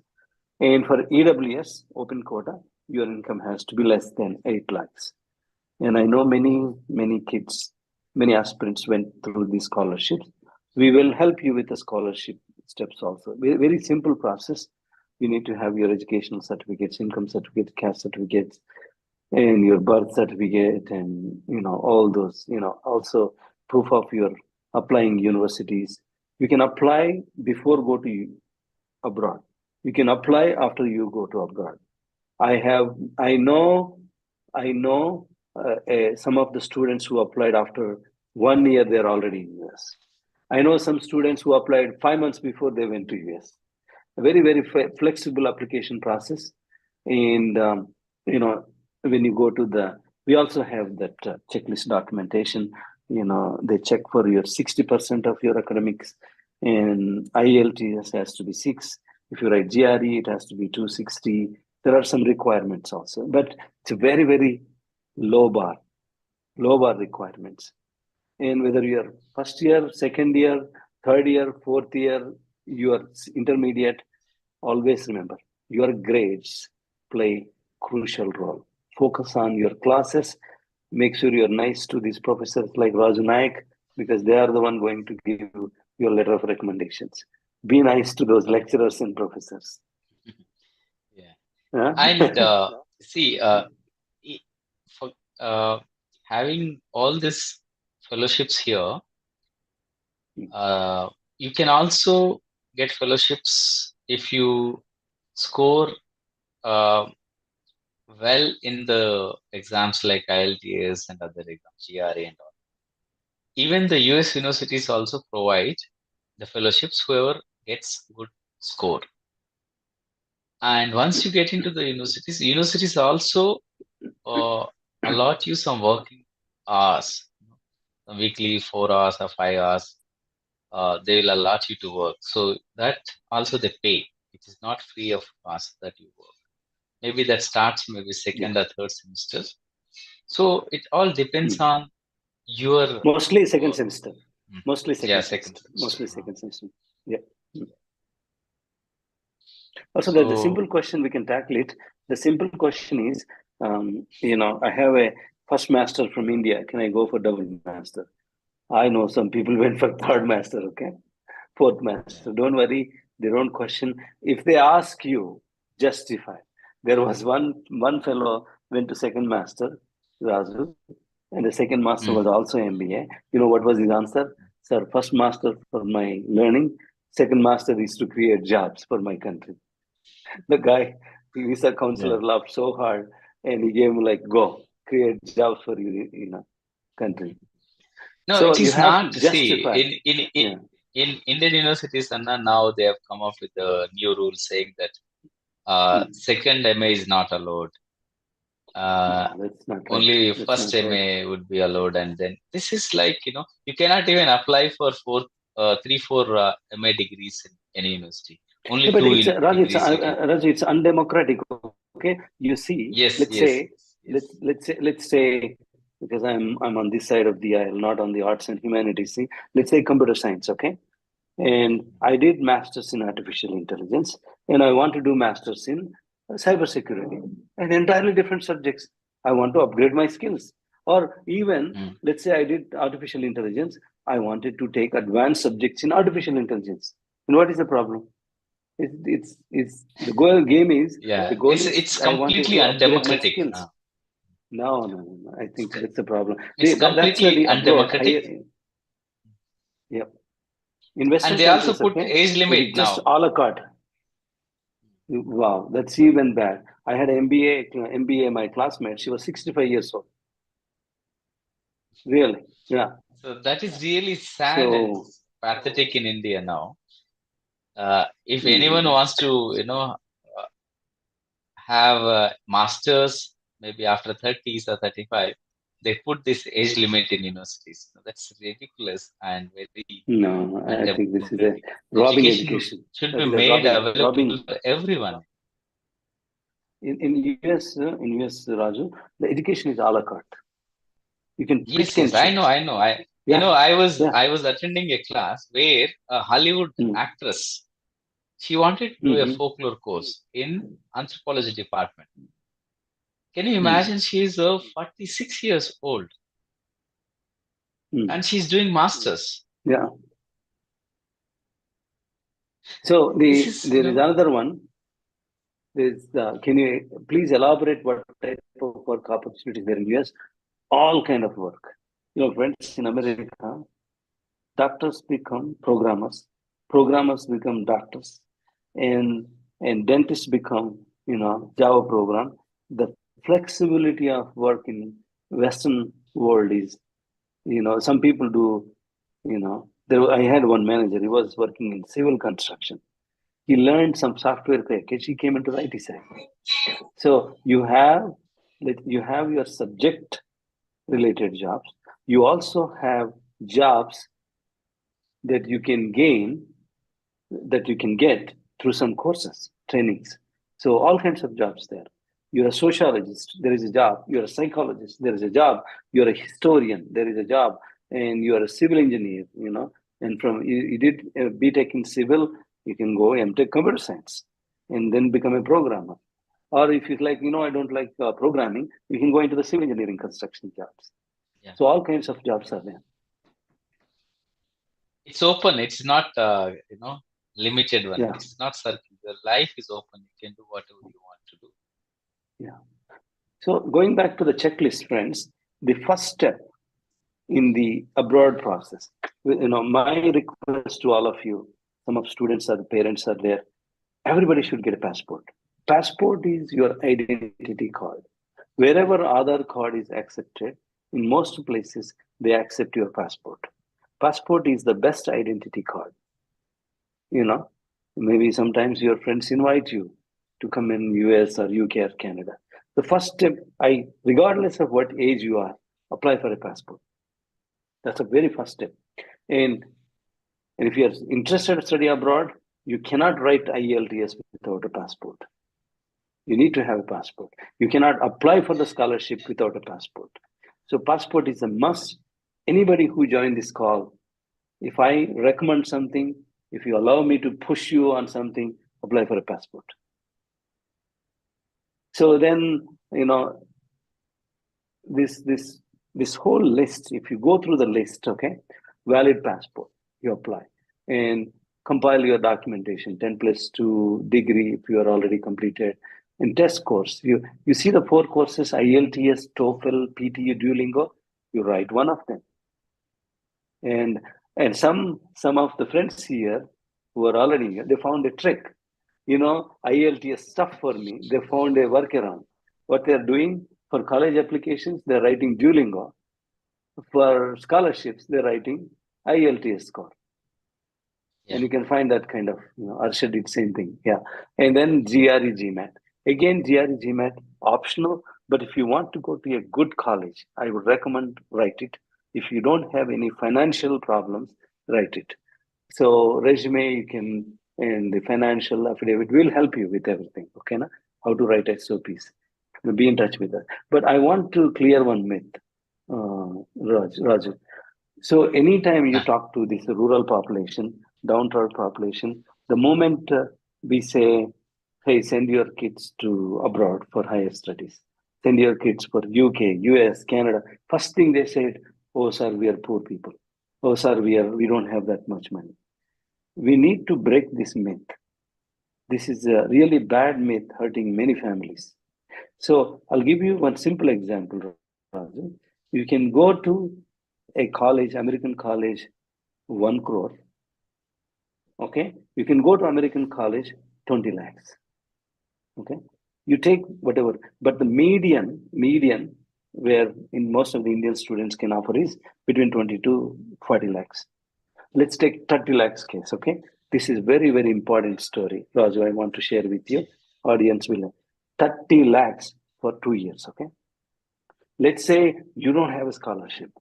And for EWS open quota, your income has to be less than 8 lakhs. And I know many kids, many aspirants went through these scholarships. We will help you with the scholarship steps also. Very simple process. You need to have your educational certificates, income certificates, caste certificates, and your birth certificate, and all those. Also proof of your applying universities. You can apply before go to abroad. You can apply after you go to abroad. I know some of the students who applied after 1 year, they're already in US. I know some students who applied 5 months before they went to US. A very flexible application process. And when you go to we also have that checklist documentation. they check for your 60% of your academics, and IELTS has to be 6. If you write GRE, it has to be 260. There are some requirements also, but it's a very, very low bar requirements. And whether you're first year, second year, third year, fourth year, you are intermediate, always remember your grades play crucial role. Focus on your classes. Make sure you're nice to these professors like Raju Naik, because they are the one going to give you your letter of recommendations. Be nice to those lecturers and professors. Yeah. Huh? And see, for having all these fellowships here, you can also get fellowships if you score well in the exams like IELTS and other exams, GRE and all. Even the US universities also provide the fellowships whoever gets good score. And once you get into the universities also allot you some working hours, weekly 4 hours or 5 hours. They will allot you to work. So that also they pay. It is not free of cost that you work. Maybe that starts maybe second or third semester. So it all depends on your Mostly second semester. Mostly yeah, second semester. Mostly second semester. Yeah. Also, the So simple question we can tackle it. The simple question is, I have a first master from India. Can I go for double master? I know some people went for third master. Okay, fourth master. Don't worry. They don't question. If they ask you, justify. There was one fellow went to second master, Razu, and the second master was also MBA. You know what was his answer? Sir, first master for my learning, second master is to create jobs for my country. The guy, the visa counselor, laughed so hard, and he gave him like, "Go create jobs for your country." no, So it you is have to not. See, justify. in Indian universities, and now they have come up with a new rule saying that second MA is not allowed. No, that's not right. Only That's first not right. MA would be allowed, and then this is like you cannot even apply for 4 MA degrees in any university. Only But two it's Raj, degrees you can. Raj, it's undemocratic. Okay, you see, Yes, let's yes, say, yes. let's say, because I'm on this side of the aisle, not on the arts and humanities. See, let's say computer science. Okay, and I did masters in artificial intelligence, and I want to do masters in cybersecurity, and entirely different subjects. I want to upgrade my skills, or even let's say I did artificial intelligence. I wanted to take advanced subjects in artificial intelligence. And what is the problem? It's the goal game is Yeah, the goal it's is I wanted completely to upgrade my undemocratic. skills. No. I think that's the problem. It's That's where completely the abroad undemocratic, higher. Yep. In and Western they also countries, put okay, age it limit is just now. a la carte. Wow, that's even bad. I had an MBA, my classmate. She was 65 years old. Really? Yeah. So that is really sad and So, pathetic in India now. If anyone wants to, have a masters maybe after 30s or 35, they put this age limit in universities. That's ridiculous and very no, I think this is a undemocratic. robbing Education education. should That be is a made robbing. available for everyone. In US, Raju, the education is a la carte. You can pick Yes, and I choose. know. Yeah, yeah. I was attending a class where a Hollywood actress, she wanted to do a folklore course in anthropology department. Can you imagine? She is 46 years old and she's doing masters. Yeah. So This is, there is another one. Can you please elaborate what type of work opportunities there in US? All kind of work. Friends, in America, doctors become programmers, programmers become doctors, and dentists become Java program. The flexibility of work in Western world is, some people do, I had one manager. He was working in civil construction. He learned some software package. He came into the IT side. So you have your subject related jobs. You also have jobs that you can gain, that you can get through some courses, trainings. So all kinds of jobs there. You're a sociologist, there is a job. You're a psychologist, there is a job. You're a historian, there is a job. And you're a civil engineer, and from you did a BTech in civil, you can go MTech computer science and then become a programmer. Or if you like, I don't like programming, you can go into the civil engineering construction jobs. Yeah. So all kinds of jobs are there. It's open. It's not, limited one. Yeah. It's not circle. Your life is open. You can do whatever you want to do. Yeah. So going back to the checklist, friends, the first step in the abroad process, my request to all of you, some of students are, the parents are there, everybody should get a passport. Passport is your identity card. Wherever Aadhaar card is accepted, in most places, they accept your passport. Passport is the best identity card. Maybe sometimes your friends invite you to come in US or UK or Canada. The first step, regardless of what age you are, apply for a passport. That's the very first step. And if you're interested to study abroad, you cannot write IELTS without a passport. You need to have a passport. You cannot apply for the scholarship without a passport. So passport is a must. Anybody who joined this call, if I recommend something, if you allow me to push you on something, apply for a passport. So then, this whole list, if you go through the list, okay, valid passport, you apply and compile your documentation, 10+2 degree if you are already completed, and test course. You see the 4 courses, IELTS, TOEFL, PTE, Duolingo, you write one of them. And some of the friends here who are already here, they found a trick. IELTS stuff for me. They found a workaround. What they're doing for college applications, they're writing Duolingo. For scholarships, they're writing IELTS score. Yeah. And you can find that kind of, Arshad did same thing. Yeah. And then GRE GMAT. Again, GRE GMAT, optional. But if you want to go to a good college, I would recommend write it. If you don't have any financial problems, write it. So resume, you can, and the financial affidavit will help you with everything. Okay, na? How to write SOPs. Be in touch with that. But I want to clear one myth, Raju. So anytime you talk to this rural population, downtrodden population, the moment we say, hey, send your kids to abroad for higher studies, send your kids for UK, US, Canada, first thing they said, oh, sir, we are poor people. Oh, sir, we don't have that much money. We need to break this myth. This is a really bad myth hurting many families. So I'll give you one simple example, Raju. You can go to a college, American college, 1 crore. Okay. You can go to American college, 20 lakhs. Okay. You take whatever, but the median where in most of the Indian students can offer is between 20 to 40 lakhs. Let's take 30 lakhs case. Okay. This is very, very important story. Raju, I want to share with you. Audience will know. 30 lakhs for 2 years. Okay. Let's say you don't have a scholarship.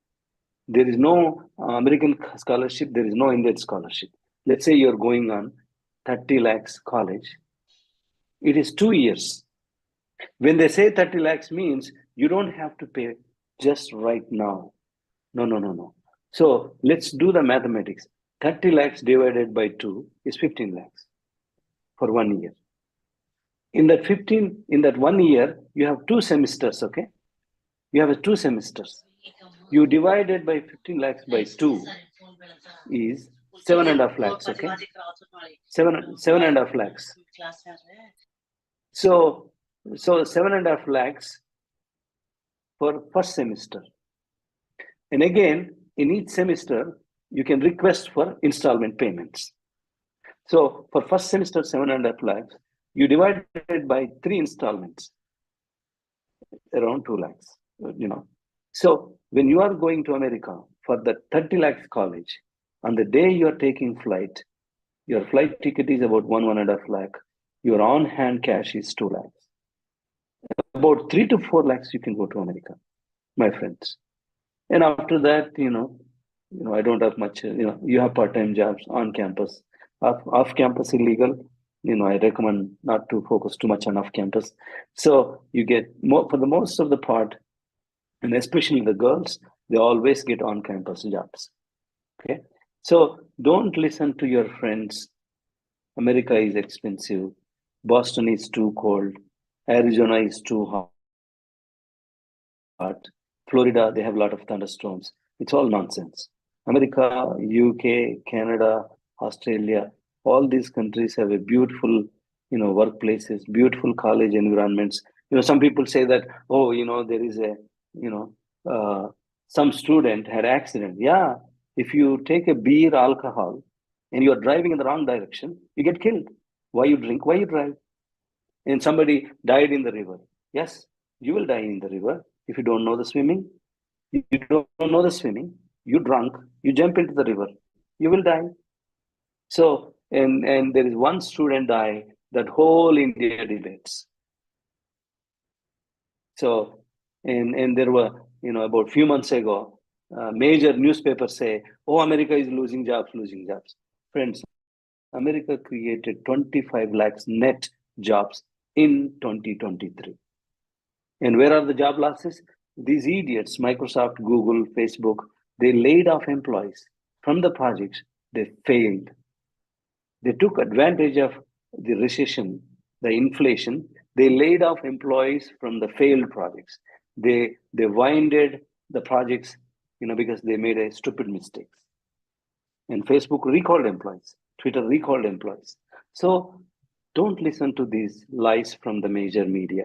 There is no American scholarship. There is no Indian scholarship. Let's say you're going on 30 lakhs college. It is 2 years. When they say 30 lakhs means you don't have to pay just right now. No. So let's do the mathematics. 30 lakhs divided by 2 is 15 lakhs for 1 year. In that 1 year, you have 2 semesters, okay? You have 2 semesters. You divided by 15 lakhs by 2 is 7.5 lakhs, okay? 7.5 lakhs. So 7.5 lakhs for first semester. And again, in each semester, you can request for installment payments. So for first semester, 7.5 lakhs, you divide it by 3 installments, around 2 lakhs, So when you are going to America for the 30 lakhs college, on the day you are taking flight, your flight ticket is about 1.5 lakh. Your on-hand cash is 2 lakhs. About 3 to 4 lakhs, you can go to America, my friends. And after that, I don't have much. You have part-time jobs on campus, off campus illegal. I recommend not to focus too much on off campus. So you get more for the most of the part, and especially the girls, they always get on campus jobs. Okay, so don't listen to your friends. America is expensive. Boston is too cold. Arizona is too hot. Florida, they have a lot of thunderstorms. It's all nonsense. America, UK, Canada, Australia, all these countries have a beautiful, workplaces, beautiful college environments. Some people say that, oh, there is you know, uh, some student had accident. Yeah, if you take a beer, alcohol, and you are driving in the wrong direction, you get killed. Why you drink? Why you drive? And somebody died in the river. Yes, you will die in the river if you don't know the swimming. You don't know the swimming, you drunk, you jump into the river, you will die. So, and there is one student die that whole India debates. So, and there were, about few months ago, major newspapers say, oh, America is losing jobs, losing jobs. Friends, America created 25 lakhs net jobs in 2023. And where are the job losses? These idiots, Microsoft, Google, Facebook, they laid off employees from the projects. They failed. They took advantage of the recession, the inflation. They laid off employees from the failed projects. They winded the projects, because they made a stupid mistakes. And Facebook recalled employees. Twitter recalled employees. So don't listen to these lies from the major media.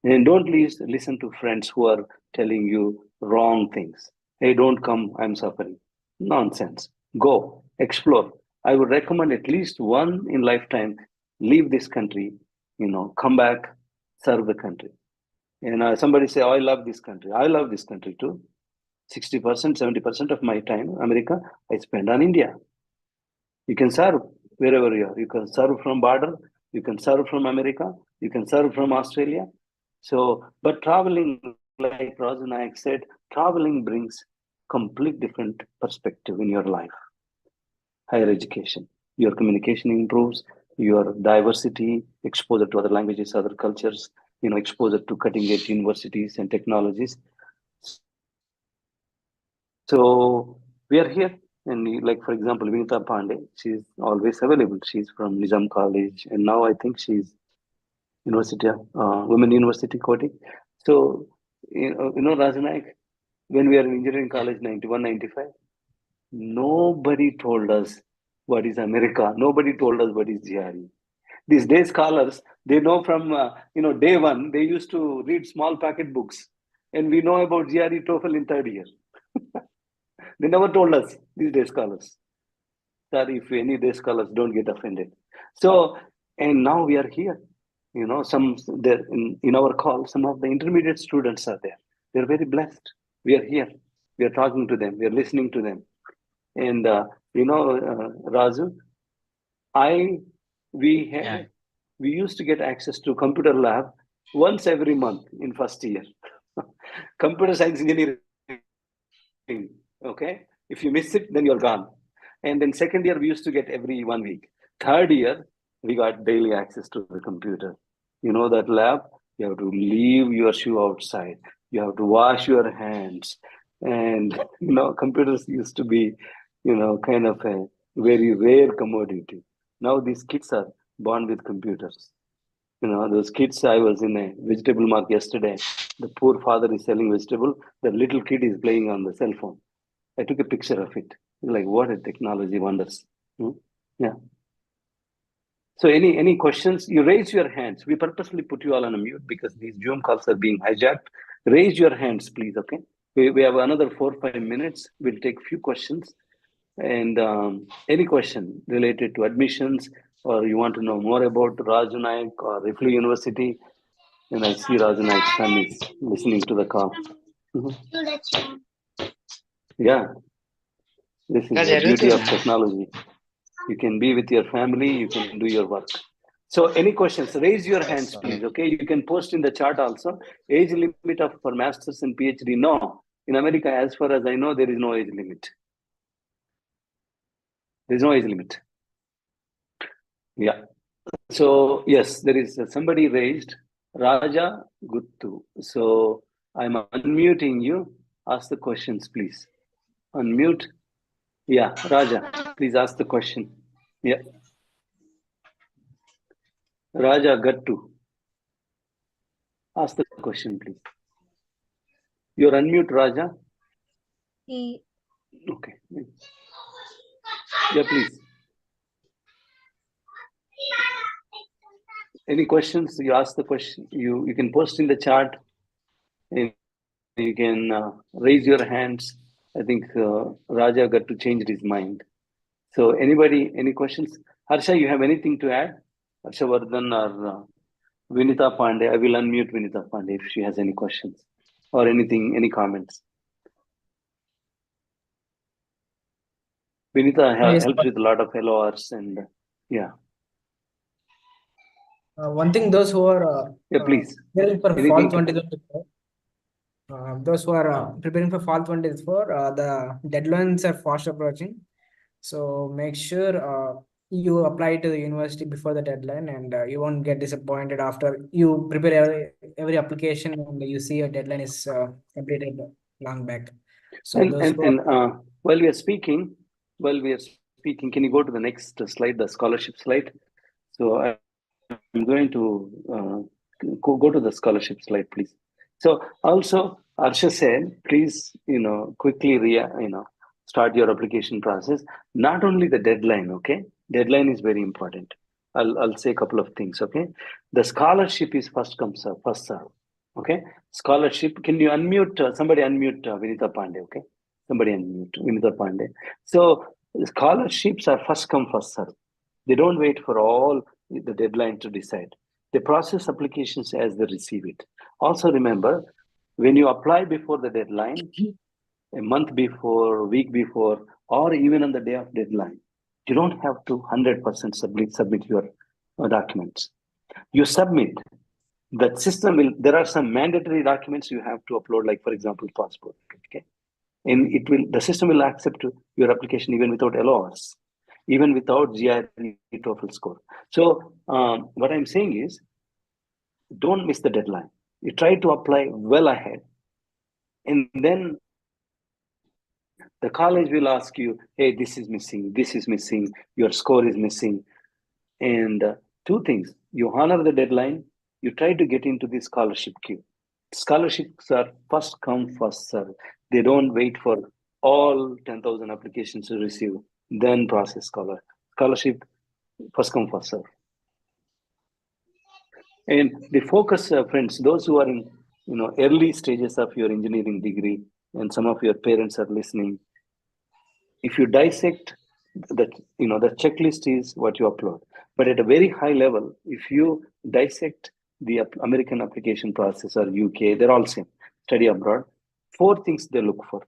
And don't listen to friends who are telling you wrong things. Hey, don't come, I'm suffering. Nonsense. Go, explore. I would recommend at least one in lifetime, leave this country, come back, serve the country. And somebody say, oh, I love this country. I love this country too. 60%, 70% of my time, America, I spend on India. You can serve wherever you are. You can serve from border. You can serve from America. You can serve from Australia. So, but traveling, like Rajanayak said, traveling brings complete different perspective in your life. Higher education, your communication improves, your diversity, exposure to other languages, other cultures, exposure to cutting edge universities and technologies. So we are here. And like, for example, Vinita Pandey, she's always available. She's from Nizam College. And now I think she's University, Women University Koti. So, Rajanayak, when we are in engineering college, 91, 95, nobody told us what is America. Nobody told us what is GRE. These day scholars, they know from, day one, they used to read small packet books. And we know about GRE TOEFL in third year. They never told us, these day scholars. Sorry if any day scholars don't get offended. So, and now we are here. Some there in our call, some of the intermediate students are there. They're very blessed. We are here. We are talking to them. We are listening to them. And Raju, I we Yeah. had we used to get access to computer lab once every month in first year. Computer science engineering. Okay, if you miss it, then you're gone. And then second year we used to get every 1 week. Third year we got daily access to the computer. That lab, you have to leave your shoe outside. You have to wash your hands. And computers used to be, kind of a very rare commodity. Now these kids are born with computers. Those kids, I was in a vegetable market yesterday. The poor father is selling vegetable. The little kid is playing on the cell phone. I took a picture of it. Like, what a technology wonders. Hmm? Yeah. So any questions? You raise your hands. We purposely put you all on a mute because these Zoom calls are being hijacked. Raise your hands, please. Okay. We have another 4-5 minutes. We'll take few questions. And any question related to admissions, or you want to know more about Raju Naik or Rifle University, and I see Raju Naik's son is listening to the call. Mhm. Yeah, this is the beauty of technology. You can be with your family, you can do your work. So any questions, raise your hands, please. Okay, you can post in the chat also. Age limit of for masters and PhD, no. In America, as far as I know, there is no age limit. There is no age limit. Yeah. So yes, there is somebody raised Raja Guttu. So I'm unmuting you. Ask the questions, please. Unmute. Yeah, Raja, please ask the question. Yeah, Raja Guttu. Ask the question, please. You're unmute, Raja. Okay. Yeah, please. Any questions? You ask the question. You can post in the chat. And you can raise your hands. I think Raja got to change his mind. So anybody, any questions? Harsha, you have anything to add? Harsha Vardhan or Vinita Pandey? I will unmute Vinita Pandey if she has any questions or anything, any comments. Vinita Yes, helps with a lot of LORs and yeah. one thing, those who are Yeah, please. preparing for fall Anything? 2024, those who are preparing for fall 2024, the deadlines are fast approaching. So make sure you apply to the university before the deadline, and you won't get disappointed after you prepare every application and you see your deadline is completed long back. So those who are, While we are speaking, can you go to the next slide, the scholarship slide? So I'm going to go to the scholarship slide, please. So also, Arsha said, please, quickly, start your application process. Not only the deadline, okay? Deadline is very important. I'll say a couple of things, okay? The scholarship is first come, first serve, okay? Scholarship, can you unmute, somebody unmute Vinita Pandey, okay? Somebody unmute Vinita Pandey. So scholarships are first come, first serve. They don't wait for all the deadline to decide. They process applications as they receive it. Also remember, when you apply before the deadline, a month before, a week before, or even on the day of deadline, you don't have to 100% submit your documents. You submit. That system will, there are some mandatory documents you have to upload, like for example, passport. Okay. And the system will accept your application even without LORs, even without GRE TOEFL score. So what I'm saying is, don't miss the deadline. You try to apply well ahead, and then the college will ask you, hey, this is missing, your score is missing. And two things, you honor the deadline, you try to get into the scholarship queue. Scholarships are first come, first serve. They don't wait for all 10,000 applications to receive, then process scholarship, first come, first serve. And the focus, friends, those who are in early stages of your engineering degree, and some of your parents are listening, if you dissect that, the checklist is what you upload. But at a very high level, if you dissect the American application process or UK, they're all same. Study abroad, 4 things they look for: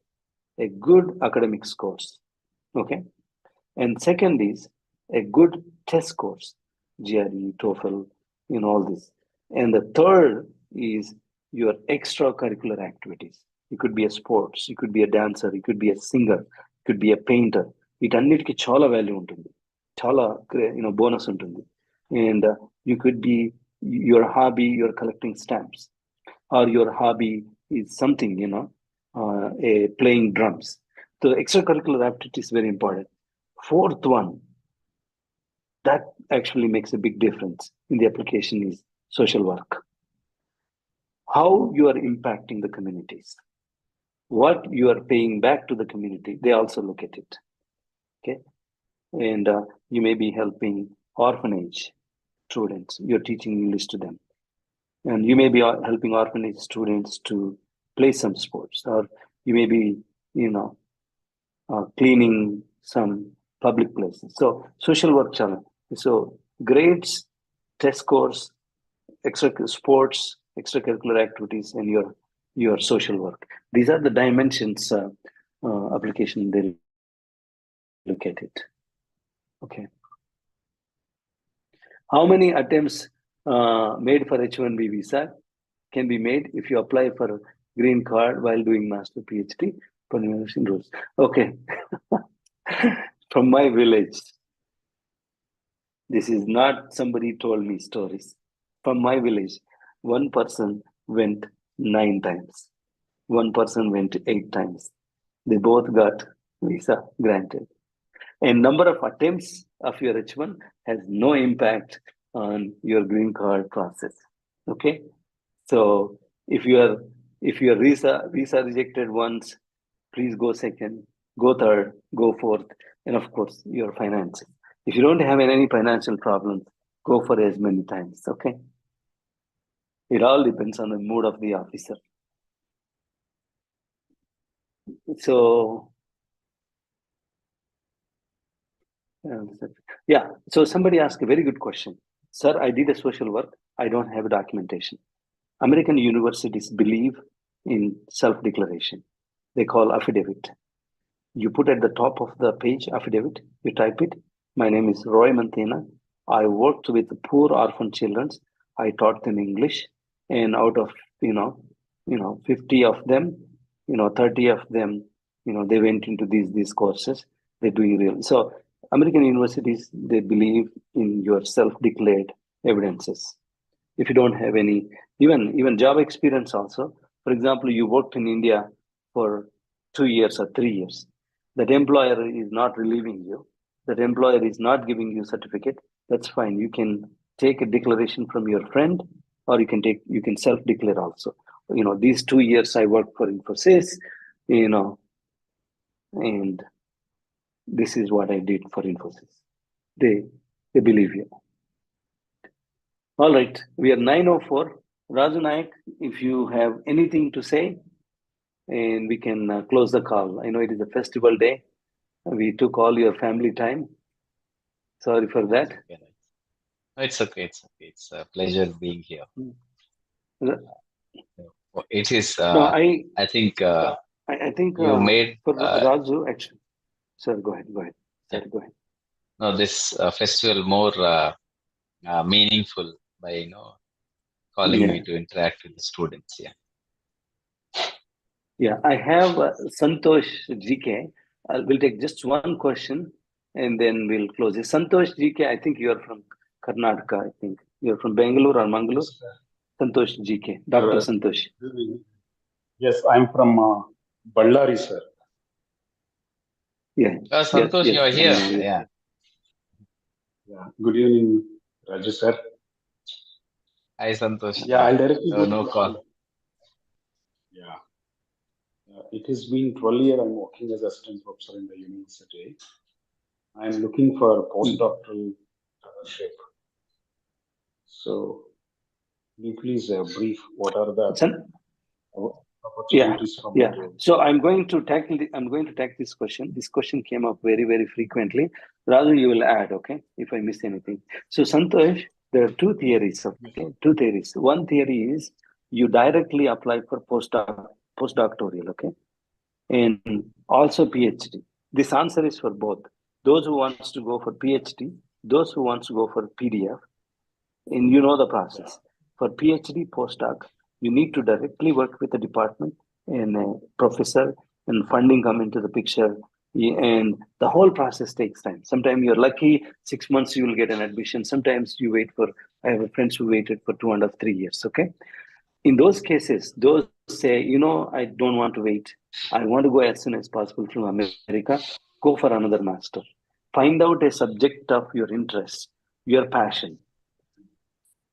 a good academic scores, okay, and second is a good test scores, GRE, TOEFL, all this. And the third is your extracurricular activities. You could be a sports, you could be a dancer, you could be a singer, you could be a painter. వీటన్నిటికీ చాలా value ఉంటుంది, చాలా bonus ఉంటుంది. And you could be, your hobby, you're collecting stamps, or your hobby is something, playing drums. So extracurricular activity is very important. Fourth one, that actually makes a big difference in the application, is social work. How you are impacting the communities, what you are paying back to the community, they also look at it. Okay. And you may be helping orphanage students, you're teaching English to them. And you may be helping orphanage students to play some sports, or you may be, cleaning some public places. So social work challenge. So grades, test scores, sports, extracurricular activities, and your social work. These are the dimensions application they look at it. Okay. How many attempts made for H-1B visa can be made if you apply for green card while doing master PhD for university rules. Okay. From my village, this is not somebody told me stories. From my village, one person went 9 times. One person went 8 times. They both got visa granted. And number of attempts of your H1 has no impact on your green card process. Okay, so if you are visa rejected once, please go second, go third, go fourth, and of course your finances. If you don't have any financial problems, go for as many times. Okay, it all depends on the mood of the officer. So yeah, so somebody asked a very good question. Sir, I did a social work. I don't have documentation. American universities believe in self-declaration. They call affidavit. You put at the top of the page affidavit, you type it. My name is Roy Manthena. I worked with poor orphan children. I taught them English, and out of 50 of them, 30 of them, they went into these courses. They're doing real. So American universities, they believe in your self-declared evidences. If you don't have any, even job experience also. For example, you worked in India for 2 years or 3 years. That employer is not relieving you. That employer is not giving you certificate. That's fine. You can take a declaration from your friend, or you can self-declare also. These 2 years I worked for Infosys, and this is what I did for Infosys. They believe you. All right, we are 9:04. Raju Naik, if you have anything to say, and we can close the call. I know it is a festival day. We took all your family time. Sorry for that. It's okay. It's okay. It's a pleasure being here. It is. No, I think. I think you made for Raju. Actually, sir, go ahead. Go ahead. Sorry, go ahead. No, this festival more meaningful by calling me to interact with the students. Yeah. Yeah, I have Santosh GK. We'll take just one question and then we'll close it. Santosh GK, I think you're from Karnataka. I think you're from Bangalore or Mangalore. Santosh GK, Dr. Santosh. Yes, I'm from Ballari, sir. Yeah. Santosh, yes, you're here. Yeah. Good evening, Raju sir. Hi, Santosh. Yeah, I'll directly go no call. Yeah. It has been 12 years I'm working as assistant professor in the university. I'm looking for postdoctoral fellowship. So, can you please brief what are the opportunities from the So I'm going to tackle this question. This question came up very, very frequently. Rather, you will add, okay, if I miss anything. So Santosh, there are two theories. Okay, two theories. One theory is you directly apply for postdoctoral, okay, and also PhD. This answer is for both. Those who wants to go for PhD, those who wants to go for PDF, and you know the process. For PhD postdoc, you need to directly work with the department and a professor, and funding come into the picture, and the whole process takes time. Sometimes you're lucky, 6 months you will get an admission. Sometimes you wait for, I have friends who waited for 2.5, 3 years, okay? In those cases, those say, I don't want to wait. I want to go as soon as possible from America, go for another master. Find out a subject of your interest, your passion,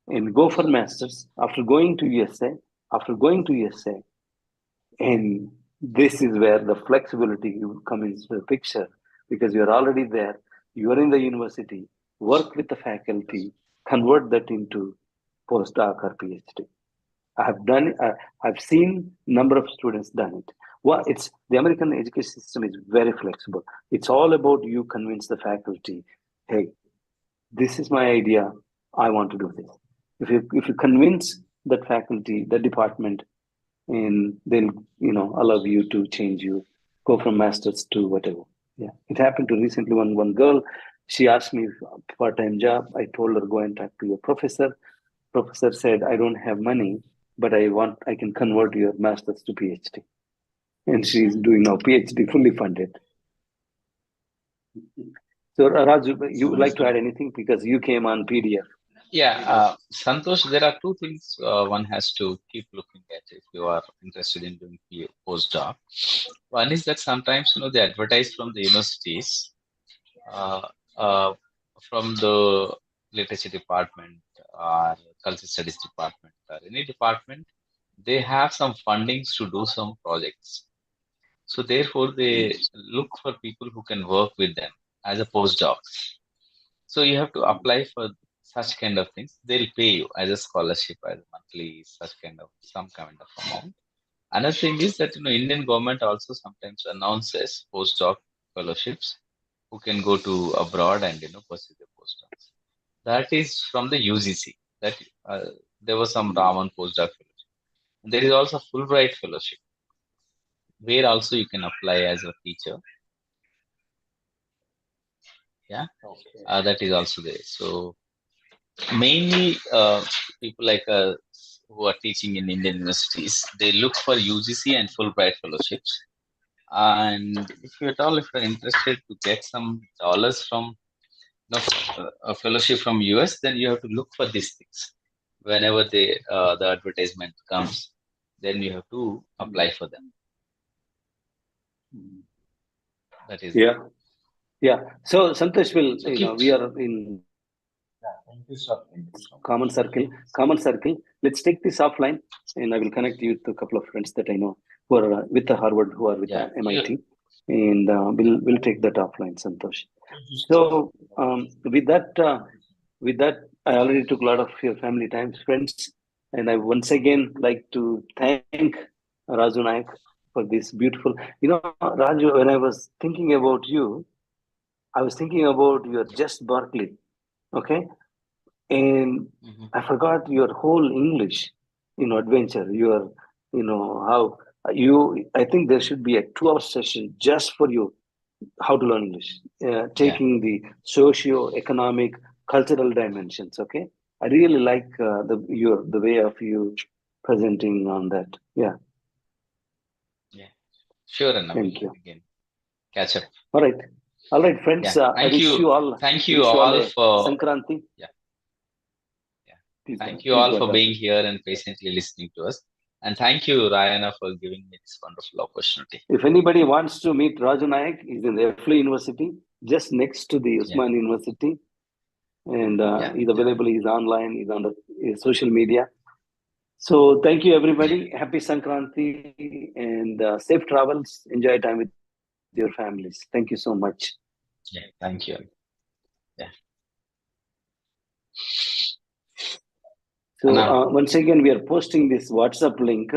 and go for masters after going to USA. And this is where the flexibility will come into the picture, because you're already there, you're in the university, work with the faculty, convert that into postdoc or PhD. I've seen number of students done it. It's the American education system is very flexible. It's all about you convince the faculty, hey, this is my idea, I want to do this. If you convince that faculty, the department, and they'll allow you to change, you go from masters to whatever. Yeah, it happened to recently. One girl, she asked me part-time job. I told her, go and talk to your professor. Professor said, I don't have money, but I can convert your master's to PhD. And she's doing now PhD, fully funded. So Raju, you would like to add anything because you came on PDF? Yeah, Santosh, there are two things one has to keep looking at if you are interested in doing postdoc. One is that sometimes they advertise from the universities, uh, uh, from the literature department or cultural studies department or any department, they have some fundings to do some projects. So therefore, they look for people who can work with them as a postdocs. So you have to apply for such kind of things. They'll pay you as a scholarship, as monthly, such kind of some kind of amount. Another thing is that Indian government also sometimes announces postdoc fellowships who can go to abroad and pursue their postdocs. That is from the UGC. That there was some Raman postdoc fellowship. And there is also Fulbright fellowship, where also you can apply as a teacher. Yeah, Okay. that is also there. So mainly people like who are teaching in Indian universities, they look for UGC and Fulbright fellowships. And if you at all, if you're interested to get some dollars from a fellowship from US, then you have to look for these things. Whenever the advertisement comes, then you have to apply for them. That is Yeah. So Santosh will, So we are in Thank you, sir. common circle. Let's take this offline, and I will connect you to a couple of friends that I know who are with the Harvard, who are with Yeah, MIT, and we'll take that offline, Santosh. So with that, I already took a lot of your family time, friends, and I once again like to thank Raju Naik for this beautiful. Raju, when I was thinking about you, I was thinking about your Just Berkeley, okay, and Mhm. I forgot your whole English, adventure. How you. I think there should be a 2-hour session just for you how to learn English, taking the socio-economic, cultural dimensions. Okay, I really like the way of you presenting on that. Yeah, Yeah, sure, and I will thank you. again catch up. All right, friends. Yeah, I wish you all. thank you all a for Sankranti. yeah. Please Thank go. you Please all go, for Raju. being here and patiently listening to us. And thank you, Rayana, for giving me this wonderful opportunity. If anybody wants to meet Raju Naik, he's in the FLE University, just next to the Yeah. Usman University. And Yeah, he's available, he's online, he's on the social media. So thank you, everybody. Happy Sankranti and safe travels. Enjoy time with your families. Thank you so much. Yeah, thank you. Yeah. So Now, once again, we are posting this WhatsApp link.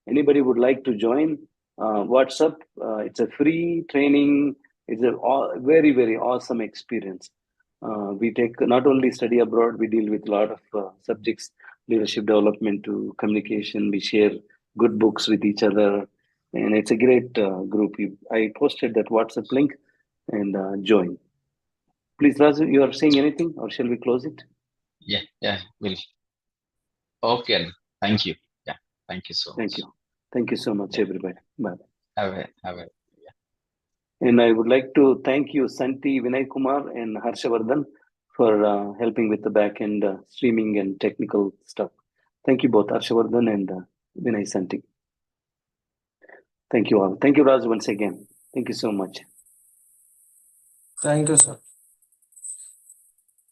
Anybody would like to join WhatsApp? It's a free training. It's a very, very awesome experience. We take not only study abroad, we deal with a lot of subjects, leadership development to communication. We share good books with each other. And it's a great group. I posted that WhatsApp link and join. Please, Razu, you are saying anything or shall we close it? yeah, will. Okay, thank you. Yeah, thank you so much. Thank you. Thank you so much, everybody. Bye. Have a. And I would like to thank you, Santi, Vinay Kumar, and Harshavardhan for helping with the back end streaming and technical stuff. Thank you both, Harshavardhan and Vinay Santi. Thank you all. Thank you, Raj, once again. Thank you so much. Thank you, sir.